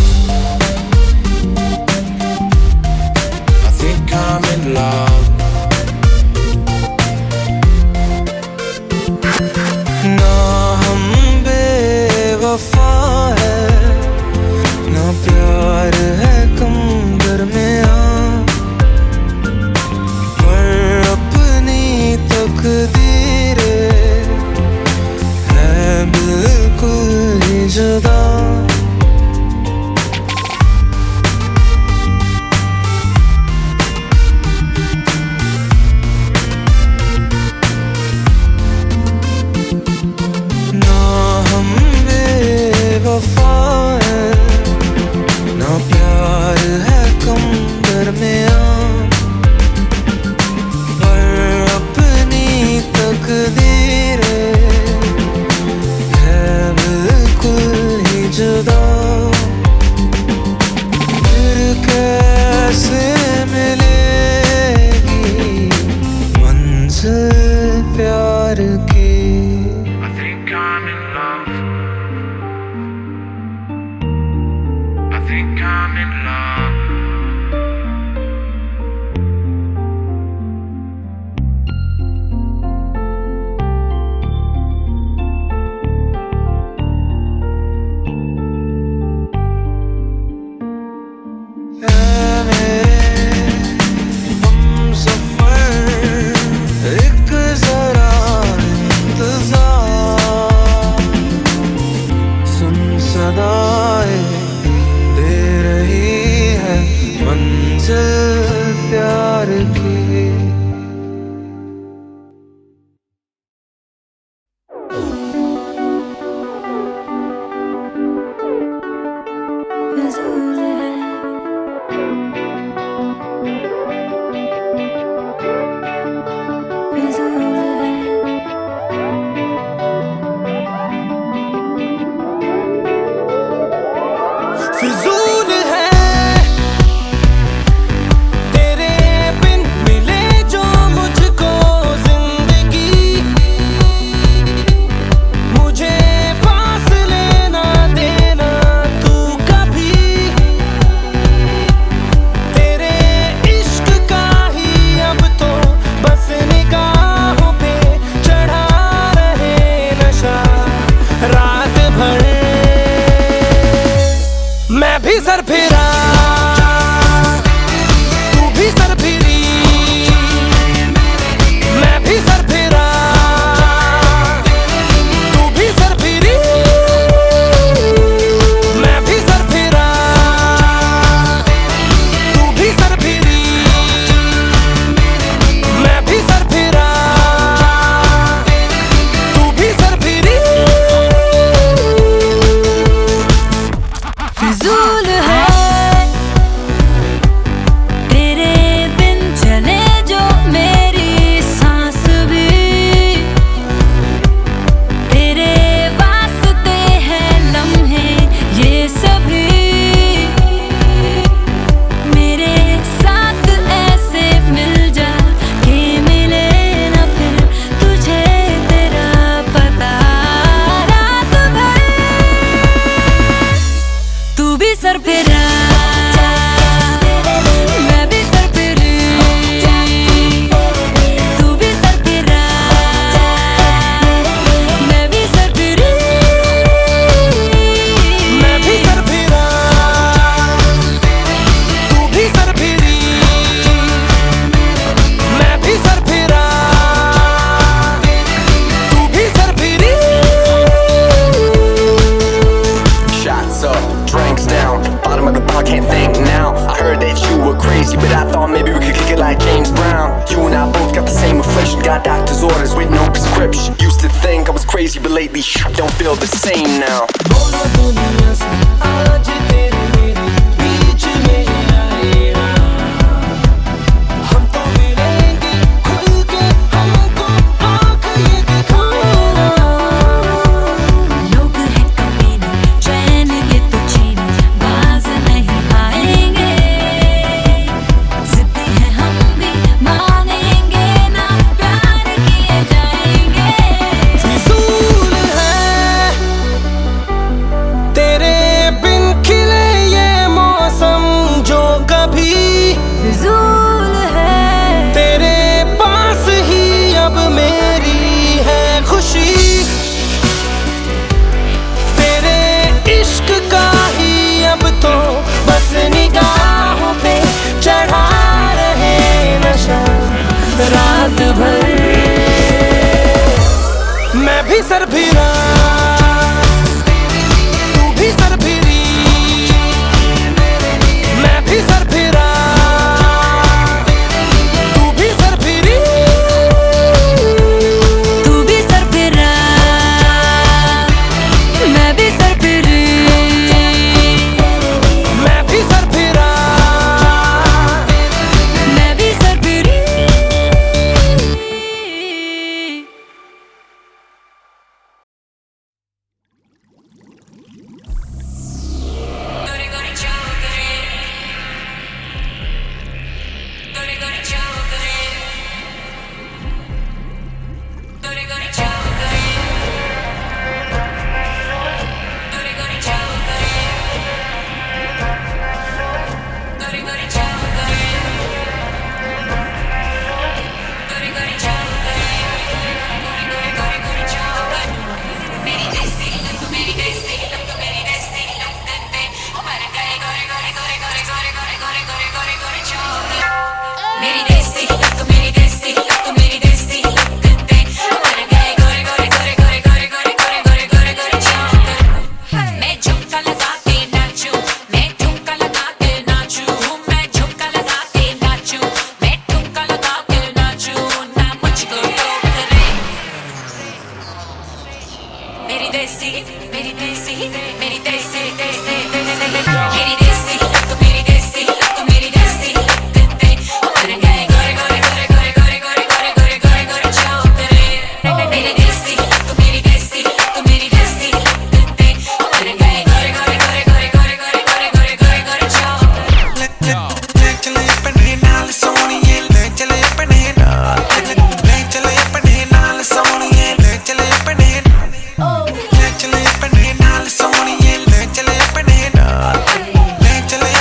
I think I'm in love. ना हम बेवफा है ना प्यार है कम दरमियां पर अपनी तकदीरें है बिल्कुल ही जुदा ना हम बेवफा है ना प्यार है कम दरमियां पर अपनी तकदीरें है बिल्कुल ही जुदा फिर कैसे मिलेगी मंजिल प्यार की I think I'm in love. I think I'm in love. ऐ मेरे हम सफर एक जरा इंतजार सुन सदाएं दे रही है मंजिल प्यार की सर फेरा तू भी सर फेरी मैं भी सर फेरा तू भी सर फेरी मैं भी सर फेरा तू भी सर फेरी मैं भी सर फेरा तू भी सर फेरी फिजूल है तेरे बिन चले जो मेरी सांस भी तेरे वास्ते हैं लम्हे ये सभी मेरे साथ ऐसे मिल जा के मिले ना फिर तुझे तेरा पता रात भर तू भी सर फेरा मैं भी सर फेरी तू भी सर फेरा मैं भी सर फेरी मैं भी सर फेरा तू भी सर फेरी मैं भी सर फेरा तू भी sir Pheri Shots up, drinks down, bottom of the bar, can't think now. I heard that you were crazy, but I thought maybe we could kick it like James Brown. You and I both got the same affliction, got doctor's orders with no prescription. Used to think I was crazy, but lately don't feel the same now. दोनों दुनिया से आज तेरे मेरे बीच में आएगा हम तो मिलेंगे खुल के हमको आँख ये दिखाना लोग हैं कमीने चैन ये तो छीने बाज नहीं आएंगे जिद्दी है हम भी मानेंगे ना प्यार किए जाएंगे फिजूल है तेरे बिन खिले ये मौसम जो कभी फिजूल है तेरे पास ही अब मेरी है खुशी तेरे इश्क का ही अब तो बस निगाहों पे चढ़ा रहे नशा रात भर मैं भी सर फेरा तू भी सर फेरी मैं भी सर फेरा तू भी सर फेरी तू भी सर फेरा मैं भी सर फेरी मैं भी सर फेरा मैं भी सर फेरी गोरे गोरे चौकरे गोरे गोरे चौकरे गोरे गोरे चौकरे गोरे गोरे चौकरे गोरे गोरे चौकरे गोरे गोरे चौकरे गोरे गोरे गोरे गोरे चौकरे मेरी देसी लग मेरी देसी लग मेरी देसी लग पे उमर गए गोरे गोरे गोरे गोरे गोरे गोरे गोरे गोरे गोरे गोरे चौकरे मेरी देसी लग मेरी देसी लग मेरी देसी लग पे उमर गए गोरे गोरे गोरे गोरे गोरे गोरे गोरे गोरे गोरे गोरे चौकरे मैं झुमका लगा के नाचूं मैं ठुमका लगा के नाचूं मैं झुमका लगा के नाचूं मैं ठुमका लगा के नाचूं ना मुझको रोक करे मेरी देसी मेरी देसी मेरी देसी देसी देसी मेरी देसी लग मेरी देसी लग मेरी देसी लग पे उमर गए गोरे गोरे गोरे गोरे गोरे गोरे गोरे गोरे गोरे गोरे चौकरे मेरी देसी लग मेरी देसी लग मेरी देसी लग पे उमर गए गोरे गोरे गोरे गोरे गोरे गोरे गोरे गोरे गोरे गोरे चौकरे ले चले अपने नाल सोनिए ले चले अपने नाल ले चले अपने नाल सोनिए ले चले अपने ले चले अपने नाल सोनिए ले चले अपने नाल ले चले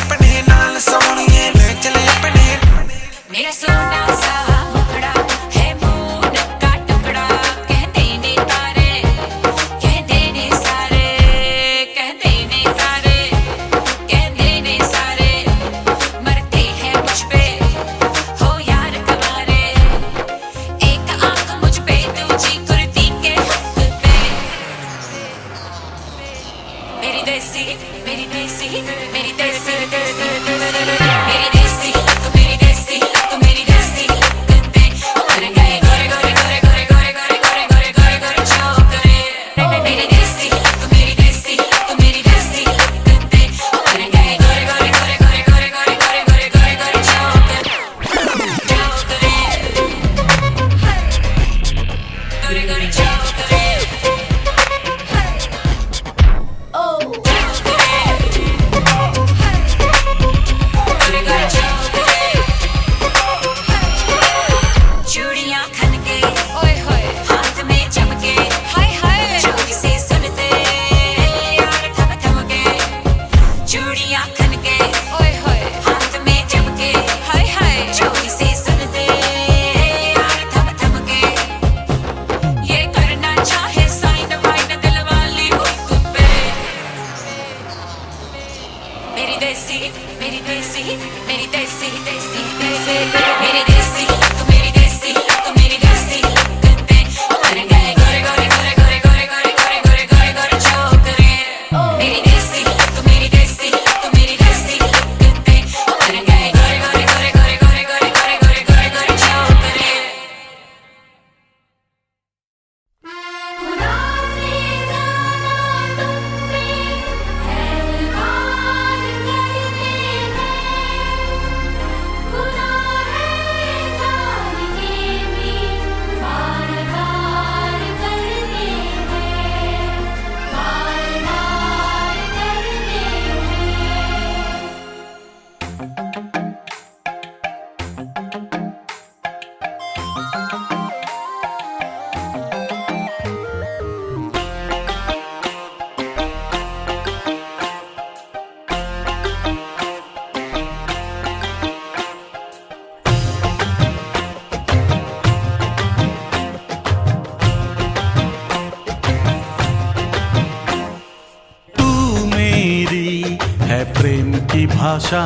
भाषा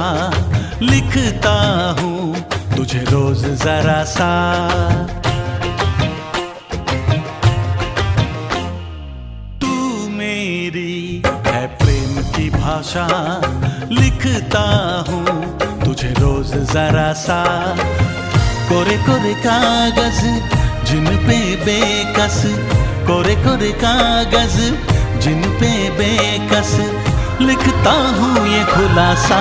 लिखता हूँ तुझे रोज जरा सा। तू मेरी है प्रेम की भाषा लिखता हूँ तुझे रोज जरा सा। कोरे कोरे कागज जिन पे बेकस, कोरे कोरे कागज जिन पे बेकस लिखता हूँ ये खुलासा।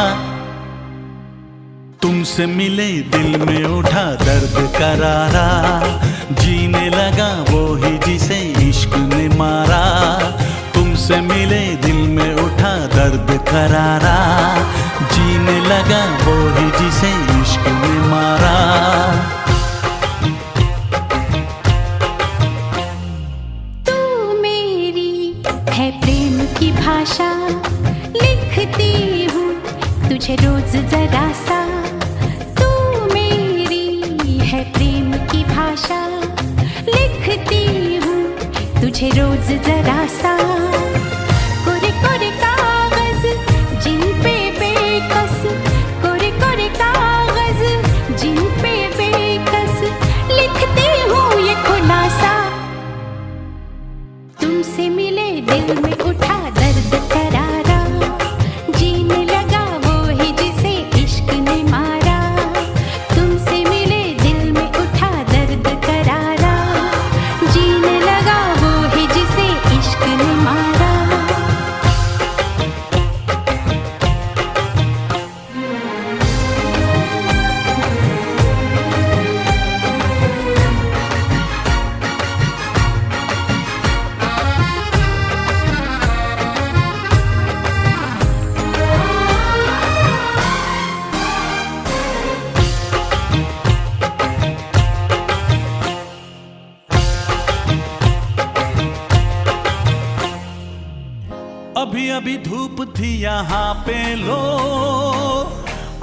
तुमसे मिले दिल में उठा दर्द करारा, जीने लगा वो ही जिसे इश्क ने मारा। तुमसे मिले दिल में उठा दर्द करारा, जीने लगा वो ही जिसे इश्क ने मारा। तू मेरी है प्रेम की भाषा लिखती हूँ तुझे रोज जरा सा। तू मेरी है प्रेम की भाषा लिखती हूँ तुझे रोज जरा सा। कोरे कोरे कागज जिन पे बेकस, कोरे कोरे कागज जिन पे बेकस लिखती हूँ ये खुलासा। तुमसे मिले दिल में उठा दर्द करारा, जीने लगा वो ही जिसे इश्क ने मारा। तुमसे मिले दिल में उठा दर्द करारा, जीने लगा वो ही जिसे इश्क ने मारा। अभी अभी धूप थी यहाँ पे लो,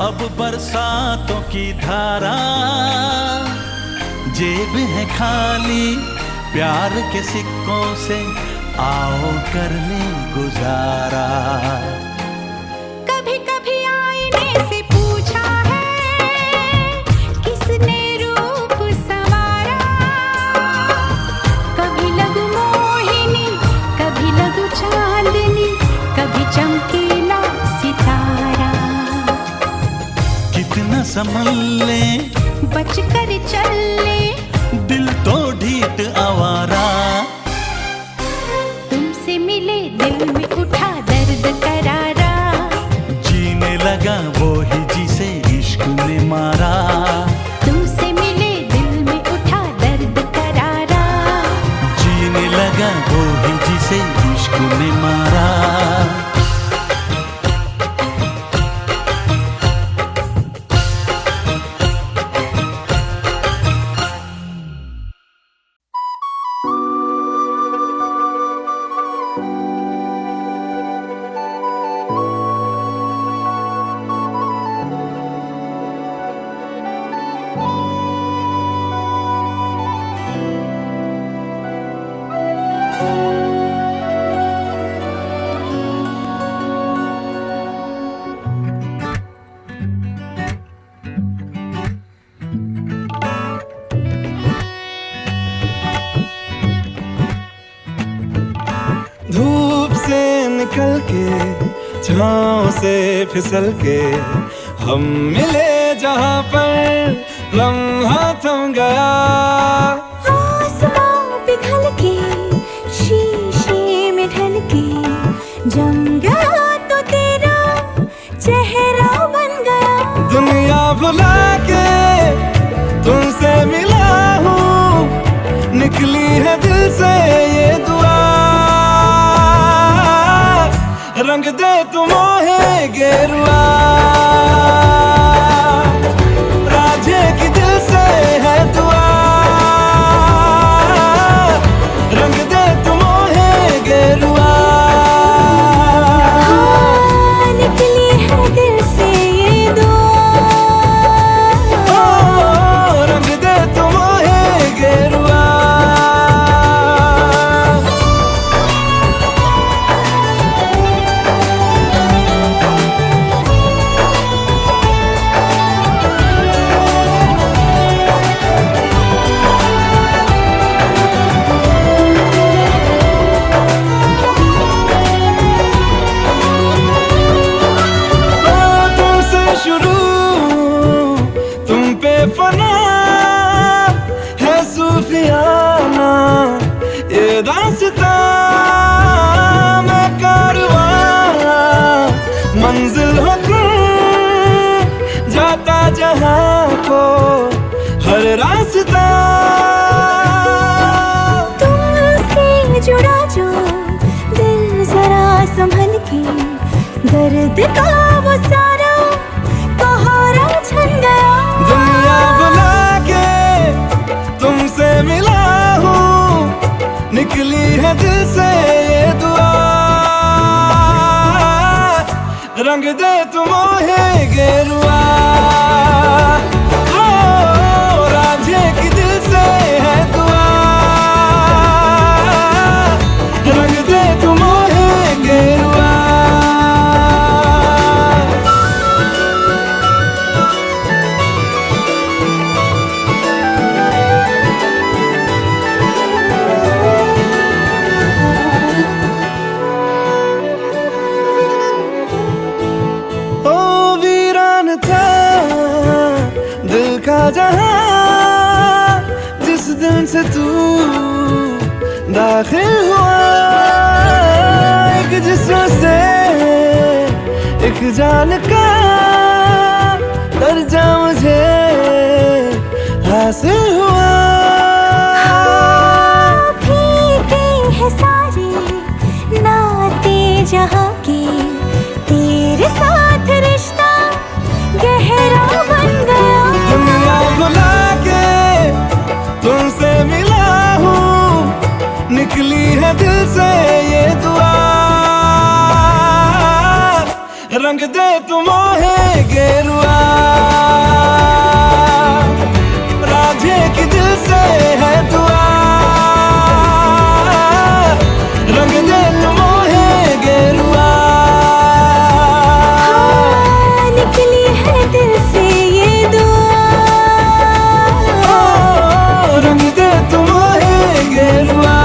अब बरसातों की धारा। जेब है खाली प्यार के सिक्कों से, आओ कर ले गुजारा। कभी कभी आईने से पूछा है किसने रूप संवारा। कभी लगू मोहिनी, कभी लगू चांदनी, कभी चमके संभल ले, बच कर चल ले, दिल तो ढीठ आवारा। तुमसे मिले दिल में उठा दर्द करारा, जीने लगा वो ही जिसे इश्क ने मारा। तुमसे मिले दिल में उठा दर्द करारा, जीने लगा वो ही जिसे इश्क ने मारा। धूप से निकल के, छाँव से फिसल के, हम मिले जहाँ पर लम्हा थम गया। आसमां पिघल के, शीशे में ढल के, जम गया तो तेरा चेहरा बन गया। दुनिया भुला के तुमसे मिला हूँ, निकली है दिल से ये दुआ। रंग दे तू मोहे गेरुआ, राधे की दिल से है दुआ। रंग दे तू मोहे गेरुआ, हाँ, निकली है दिल से ये दुआ। ओ, रंग दे तू मोहे गेरुआ। शुरू तुम पे फना है सूफियाना ये दास्तां, मैं कारवां मंजिल हो तुम, जाता जहां को हर रास्ता। तुमसे जुड़ा जो दिल जरा संभल के, दर्द का वो सारा कोहरा छन गया। दुनिया बुला के तुमसे मिला हूँ, निकली है दिल से ये दुआ। रंग दे तू मोहे गेरुआ, ओ, राधे की दिल से है दुआ। रंग दे तू मोहे गेरुआ। जहां जिस दिन से तू दाखिल हुआ, एक जिस्म से एक जान का दर्जा मुझे हासिल हुआ। फीके हैं सारे नाते जहां के, तेरे साथ रिश्ता गहरा बन गया। दुनिया भुला के तुमसे मिला हूँ, निकली है दिल से ये दुआ। रंग दे तू मोहे गेरुआ, राधे की दिल से है दुआ। रंग दे तू मोहे गेरुआ, हाँ, निकली है दिल से ये दुआ। ओ, रंग दे तू मोहे गेरुआ।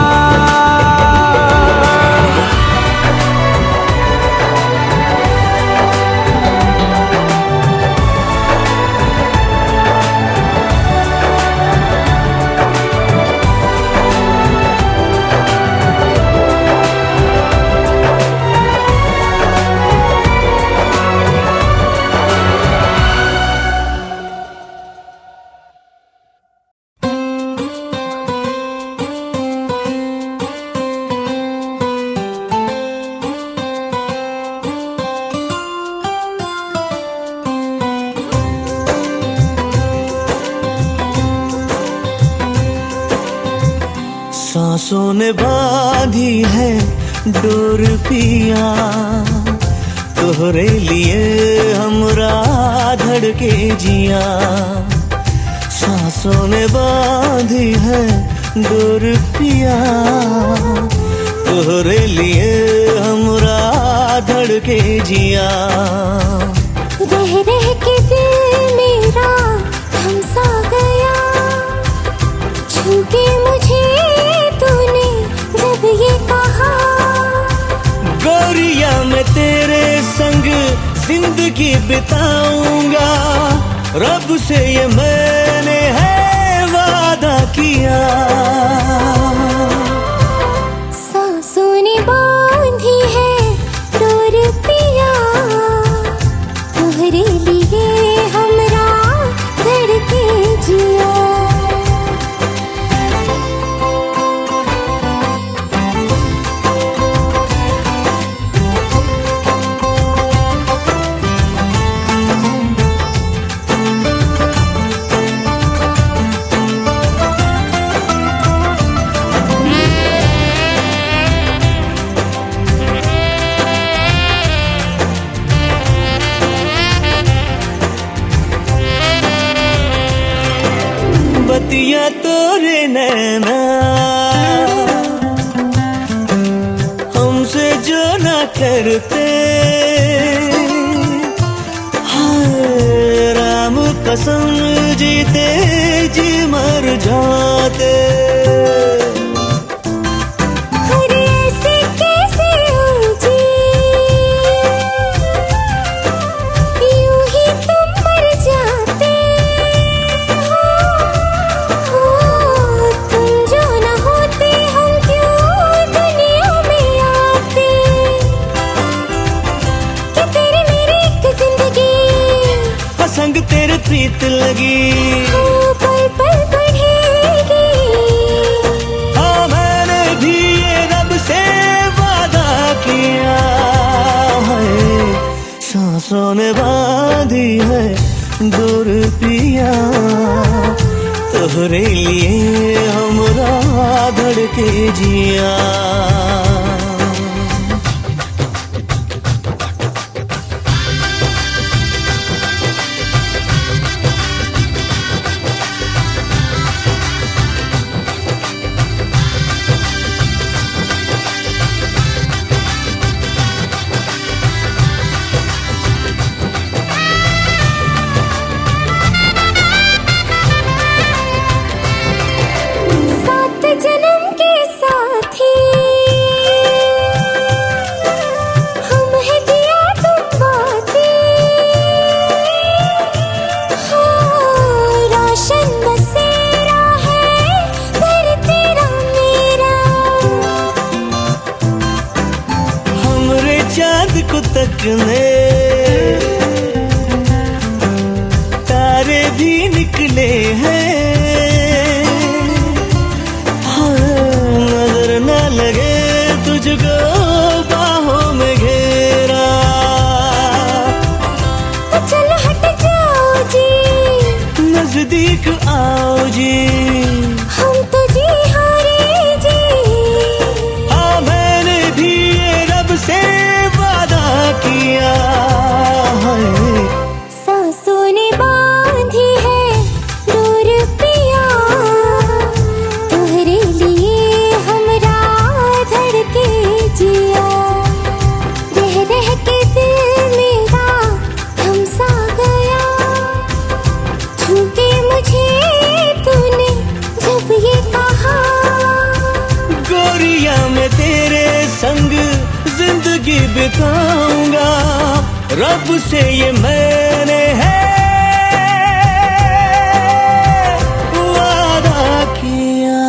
सांसों ने बांधी है डोर पिया, तोहरे लिए हमरा धड़के जिया। सांसों ने बांधी है डोर पिया, तोहरे लिए हमरा धड़के जिया। रह रह के दिल मेरा थम सा गया, छू के मुझे तूने जब ये कहा। गोरिया मैं तेरे संग जिंदगी बिताऊंगा, रब से ये मैंने है वादा किया। सांसों ने बांधी है डोर पिया, तोहरे लिए हमरा धड़के जिया। बतिया तोरे नैना हमसे जो न करते, हाय राम कसम जीते जी मर जाते। अरे ऐसे कैसे हो जी, यूं ही तुम मर जाते हो। तुम जो न होते हम क्यों दुनिया में आते, कि तेरे मेरी एक जिंदगी संग तेरे प्रीत लगी, पल पल बढ़ेगी। हाँ मैंने भी ये रब से वादा किया है। सांसों ने बांधी है डोर पिया, तोहरे लिए हमरा धड़के जिया। सात जन्म के साथी हम हैं दिया तुम बातें, हाँ रोशन बसेरा है घर तेरा मेरा। हमरे चाँद को तकने तारे भी निकले हैं, नजर न लगे तुझको बाहों में घेरा। चलो हट जाओ जी, नजदीक आओ जी, हम तो जी हारे जी। हाँ मैंने भी ये रब से वादा किया है। सांसों ने बांधी है डोर पिया, तोहरे लिए हमरा धड़के जिया। रह रह के दिल मेरा थम सा गया, छू के मुझे तूने जब ये कहा। गोरिया मैं तेरे संग जिंदगी बिताऊंगा, रब से ये मैंने है वादा किया।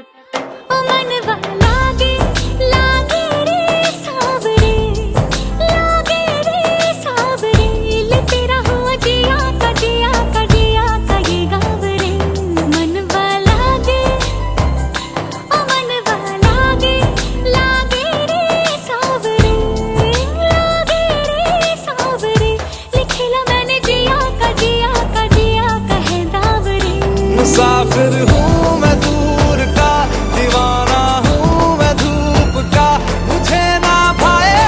ओ मनवा लागे लागे रे सावरे, लागे रे सावरे, ले तेरा हुआ जिया का जिया का जिया का ये गाँव रे। मनवा लागे ओ मनवा लागे लागे रे सावरे, लागे रे सावरे, लिखेला मैंने जिया का जिया का जिया का है दाव रे। मुसाफिर हूँ मैं दूर का, दीवाना हूँ मैं धूप का, मुझे ना भाए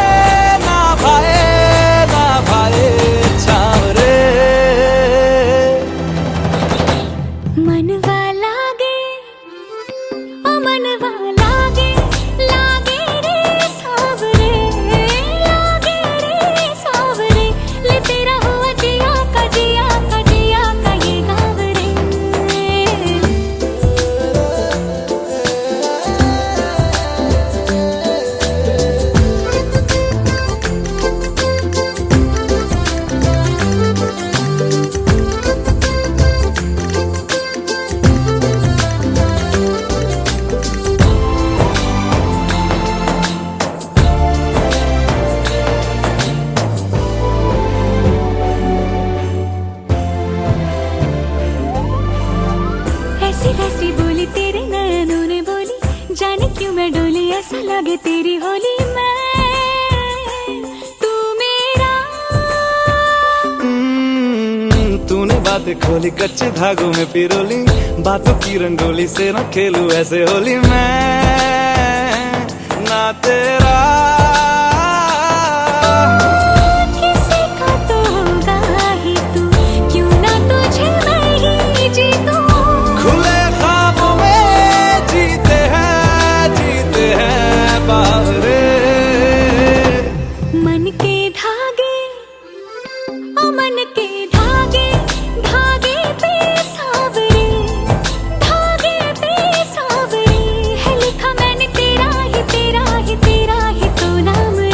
ना भाए ना भाए छाँव रे। मनवा लागे ओ मनवा लागे लागे रे सावरे, लागे रे सावरे, ले तेरा हुआ जिया का जिया का जिया का ये गाँव रे। ऐसी वैसी बोली तेरे नैनों ने बोली, जाने क्यों मैं डोली, ऐसा लगे तेरी होली मैं तू मेरा। तूने बातें खोली कच्चे धागों में पिरोली, बातों की रंगोली से न खेलूं ऐसे होली मैं ना तेरा। किसी का तो होगा ही तू, क्यों ना तुझे मैं ही जीतूं। खुले ख्वाबों में जीते हैं बावरे। मन के धागे ओ मन के धागे, धागे पे सावरे, धागे पे सावरे, है लिखा मैंने तेरा ही तेरा ही तेरा ही तो नाम रे।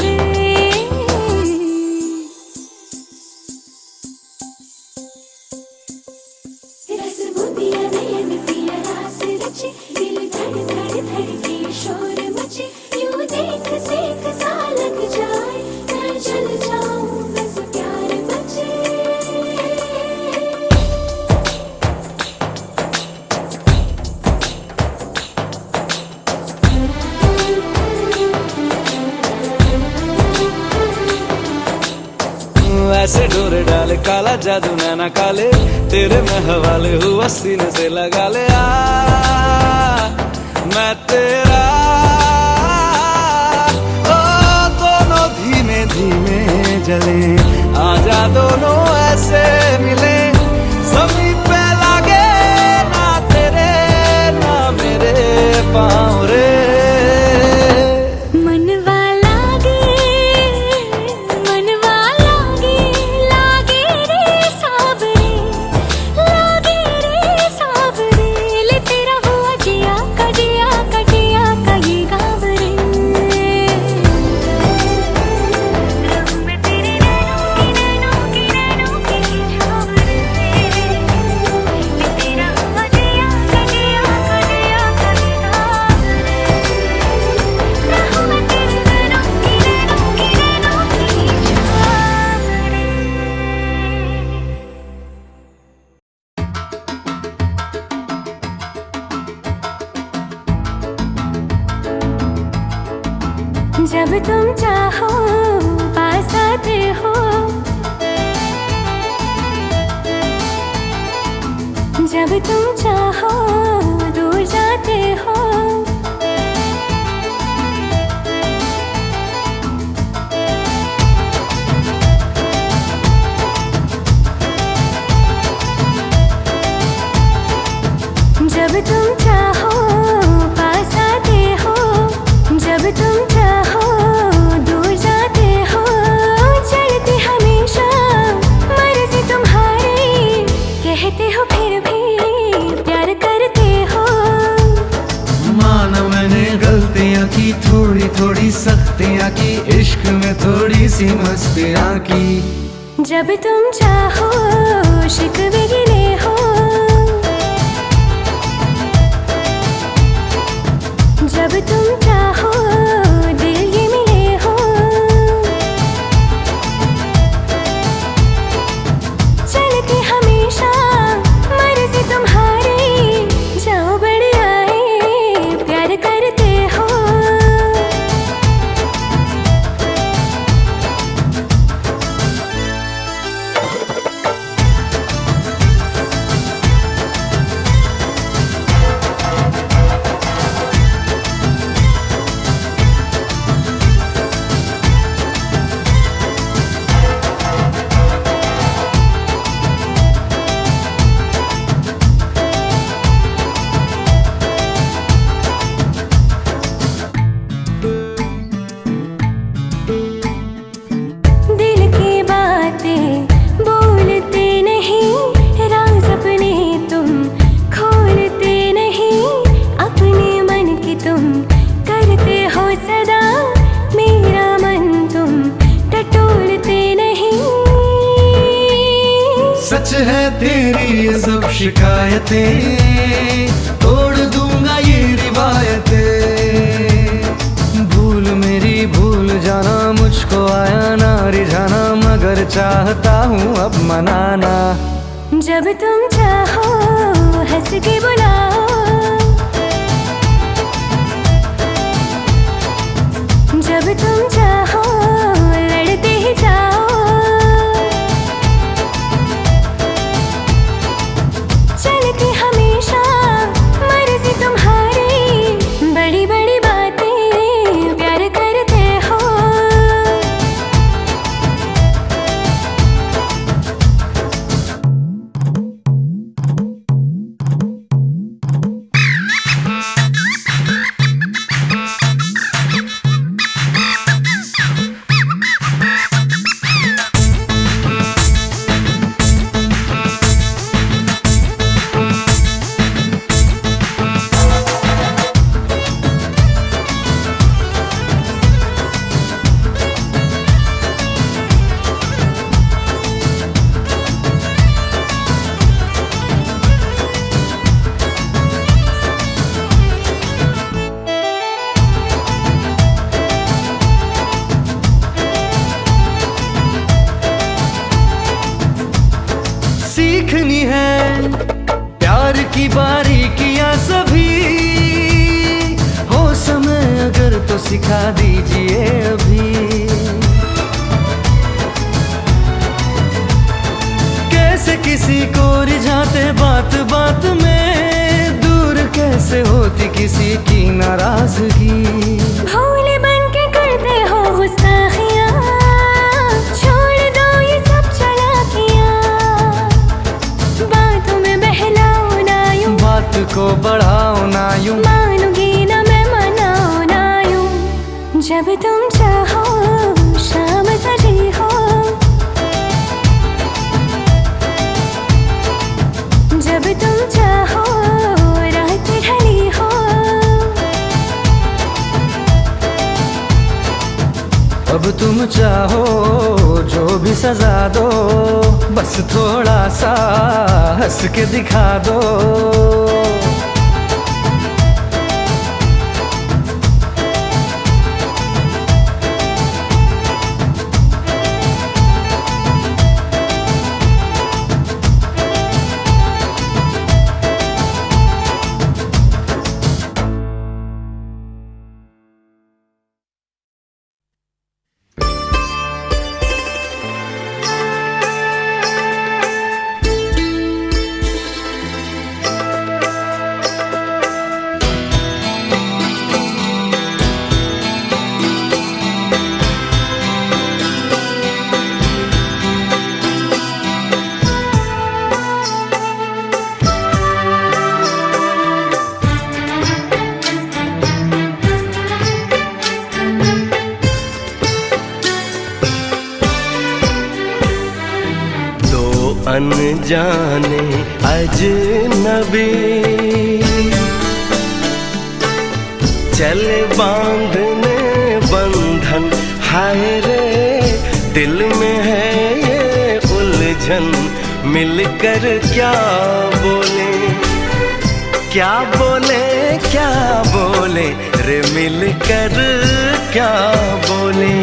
रस बुंदिया नयन पिया रास रचे, दिल धड़ धड़ धड़के शोर मचे, यूं देख सेक सा लग जाए, मैं जल जाऊं बस प्यार बचे। ऐसे डोरे डाले काला जादू नैना काले, तेरे में हवाले हुआ सीने से लगा ले आ मैं तेरा। ओ दोनों धीमे धीमे जले, आजा दोनों ऐसे मिले, ज़मीन पे लागे ना तेरे ना मेरे पाँव रे। मनवा लागे मनवा लागे लागे रे सावरे, लागे रे सावरे, ले तेरा हुआ जिया का जिया का जिया का ये गाँव रे। रहूं मैं तेरे नैनों की छाँव रे, ले तेरा हुआ जिया का जिया का जिया का ये गाँव रे। रहूं मैं तेरे नैनों की छाँव रे। जब तुम चाहो पास आते हो, जब तुम चाहो दूर जाते हो, जब तुम चाहो पास आते हो, जब तुम चाहो दूर जाते हो, चलते हमेशा मर्जी तुम्हारी, कहते हो फिर भी प्यार करते हो। माना मैंने गलतियां की, थोड़ी थोड़ी सख्तियां की, इश्क में थोड़ी सी मस्तियां की। जब तुम चाहो शिकवे गिले हो, शिकायतें, तोड़ दूंगा ये रिवायतें। भूल मेरी भूल जाना, मुझको आया ना रिझाना, मगर चाहता हूँ अब मनाना। जब तुम चाहो हंस के बुलाओ, जब तुम चाहो लड़ते ही जाओ, चलती हमेशा मर्जी तुम्हारी, बड़ी बड़ी बातें प्यार करते हो। सीखनी है प्यार की बारीकियां सभी, हो समय अगर तो सिखा दीजिए अभी। कैसे किसी को रिझाते बात बात में, दूर कैसे होती किसी की नाराजगी। भोले बन के करते हो गुस्ताखियां, छोड़ दो ये सब चालाकियां, बातों में बहलाओ ना यूं, बात को बढ़ाओ ना यूं, मानूंगी ना मैं मनाओ ना यूं। जब तुम चाहो शाम सजी हो, जब तुम चाहो रात ढली हो, अब तुम चाहो जो भी सजा दो, बस थोड़ा सा हंस के दिखा दो। अनजाने अजनबी चले बांधने बंधन, हाय रे दिल में है ये उलझन। मिलकर क्या बोले क्या बोले क्या बोले रे, मिलकर क्या बोले।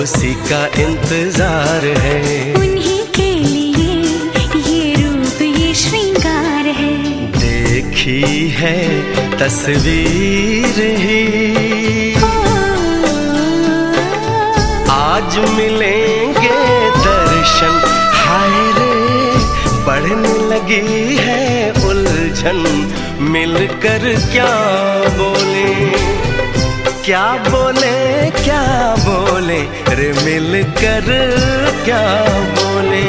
उसी का इंतजार है। उन्हीं के लिए ये रूप ये श्रृंगार है। देखी है तस्वीर ही आज मिलेंगे दर्शन, हाय रे बढ़ने लगी है उलझन, मिलकर क्या बोले, क्या बोले, क्या बोले रे मिलकर क्या बोले।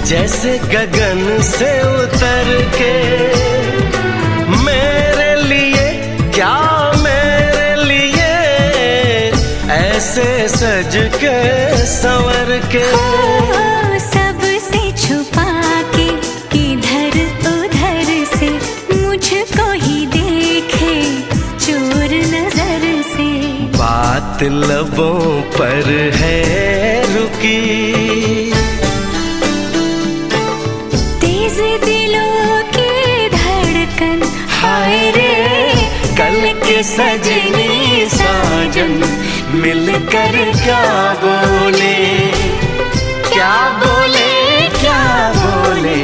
जैसे गगन से उतर के मेरे लिए, क्या मेरे लिए ऐसे सज के संवर के। सबसे छुपा के इधर उधर से मुझको ही देखे चोर नजर से। बात लबों पर है रुकी, दिलों की धड़कन, हाय रे कल के सजनी साजन, मिलकर क्या बोले, क्या बोले, क्या बोले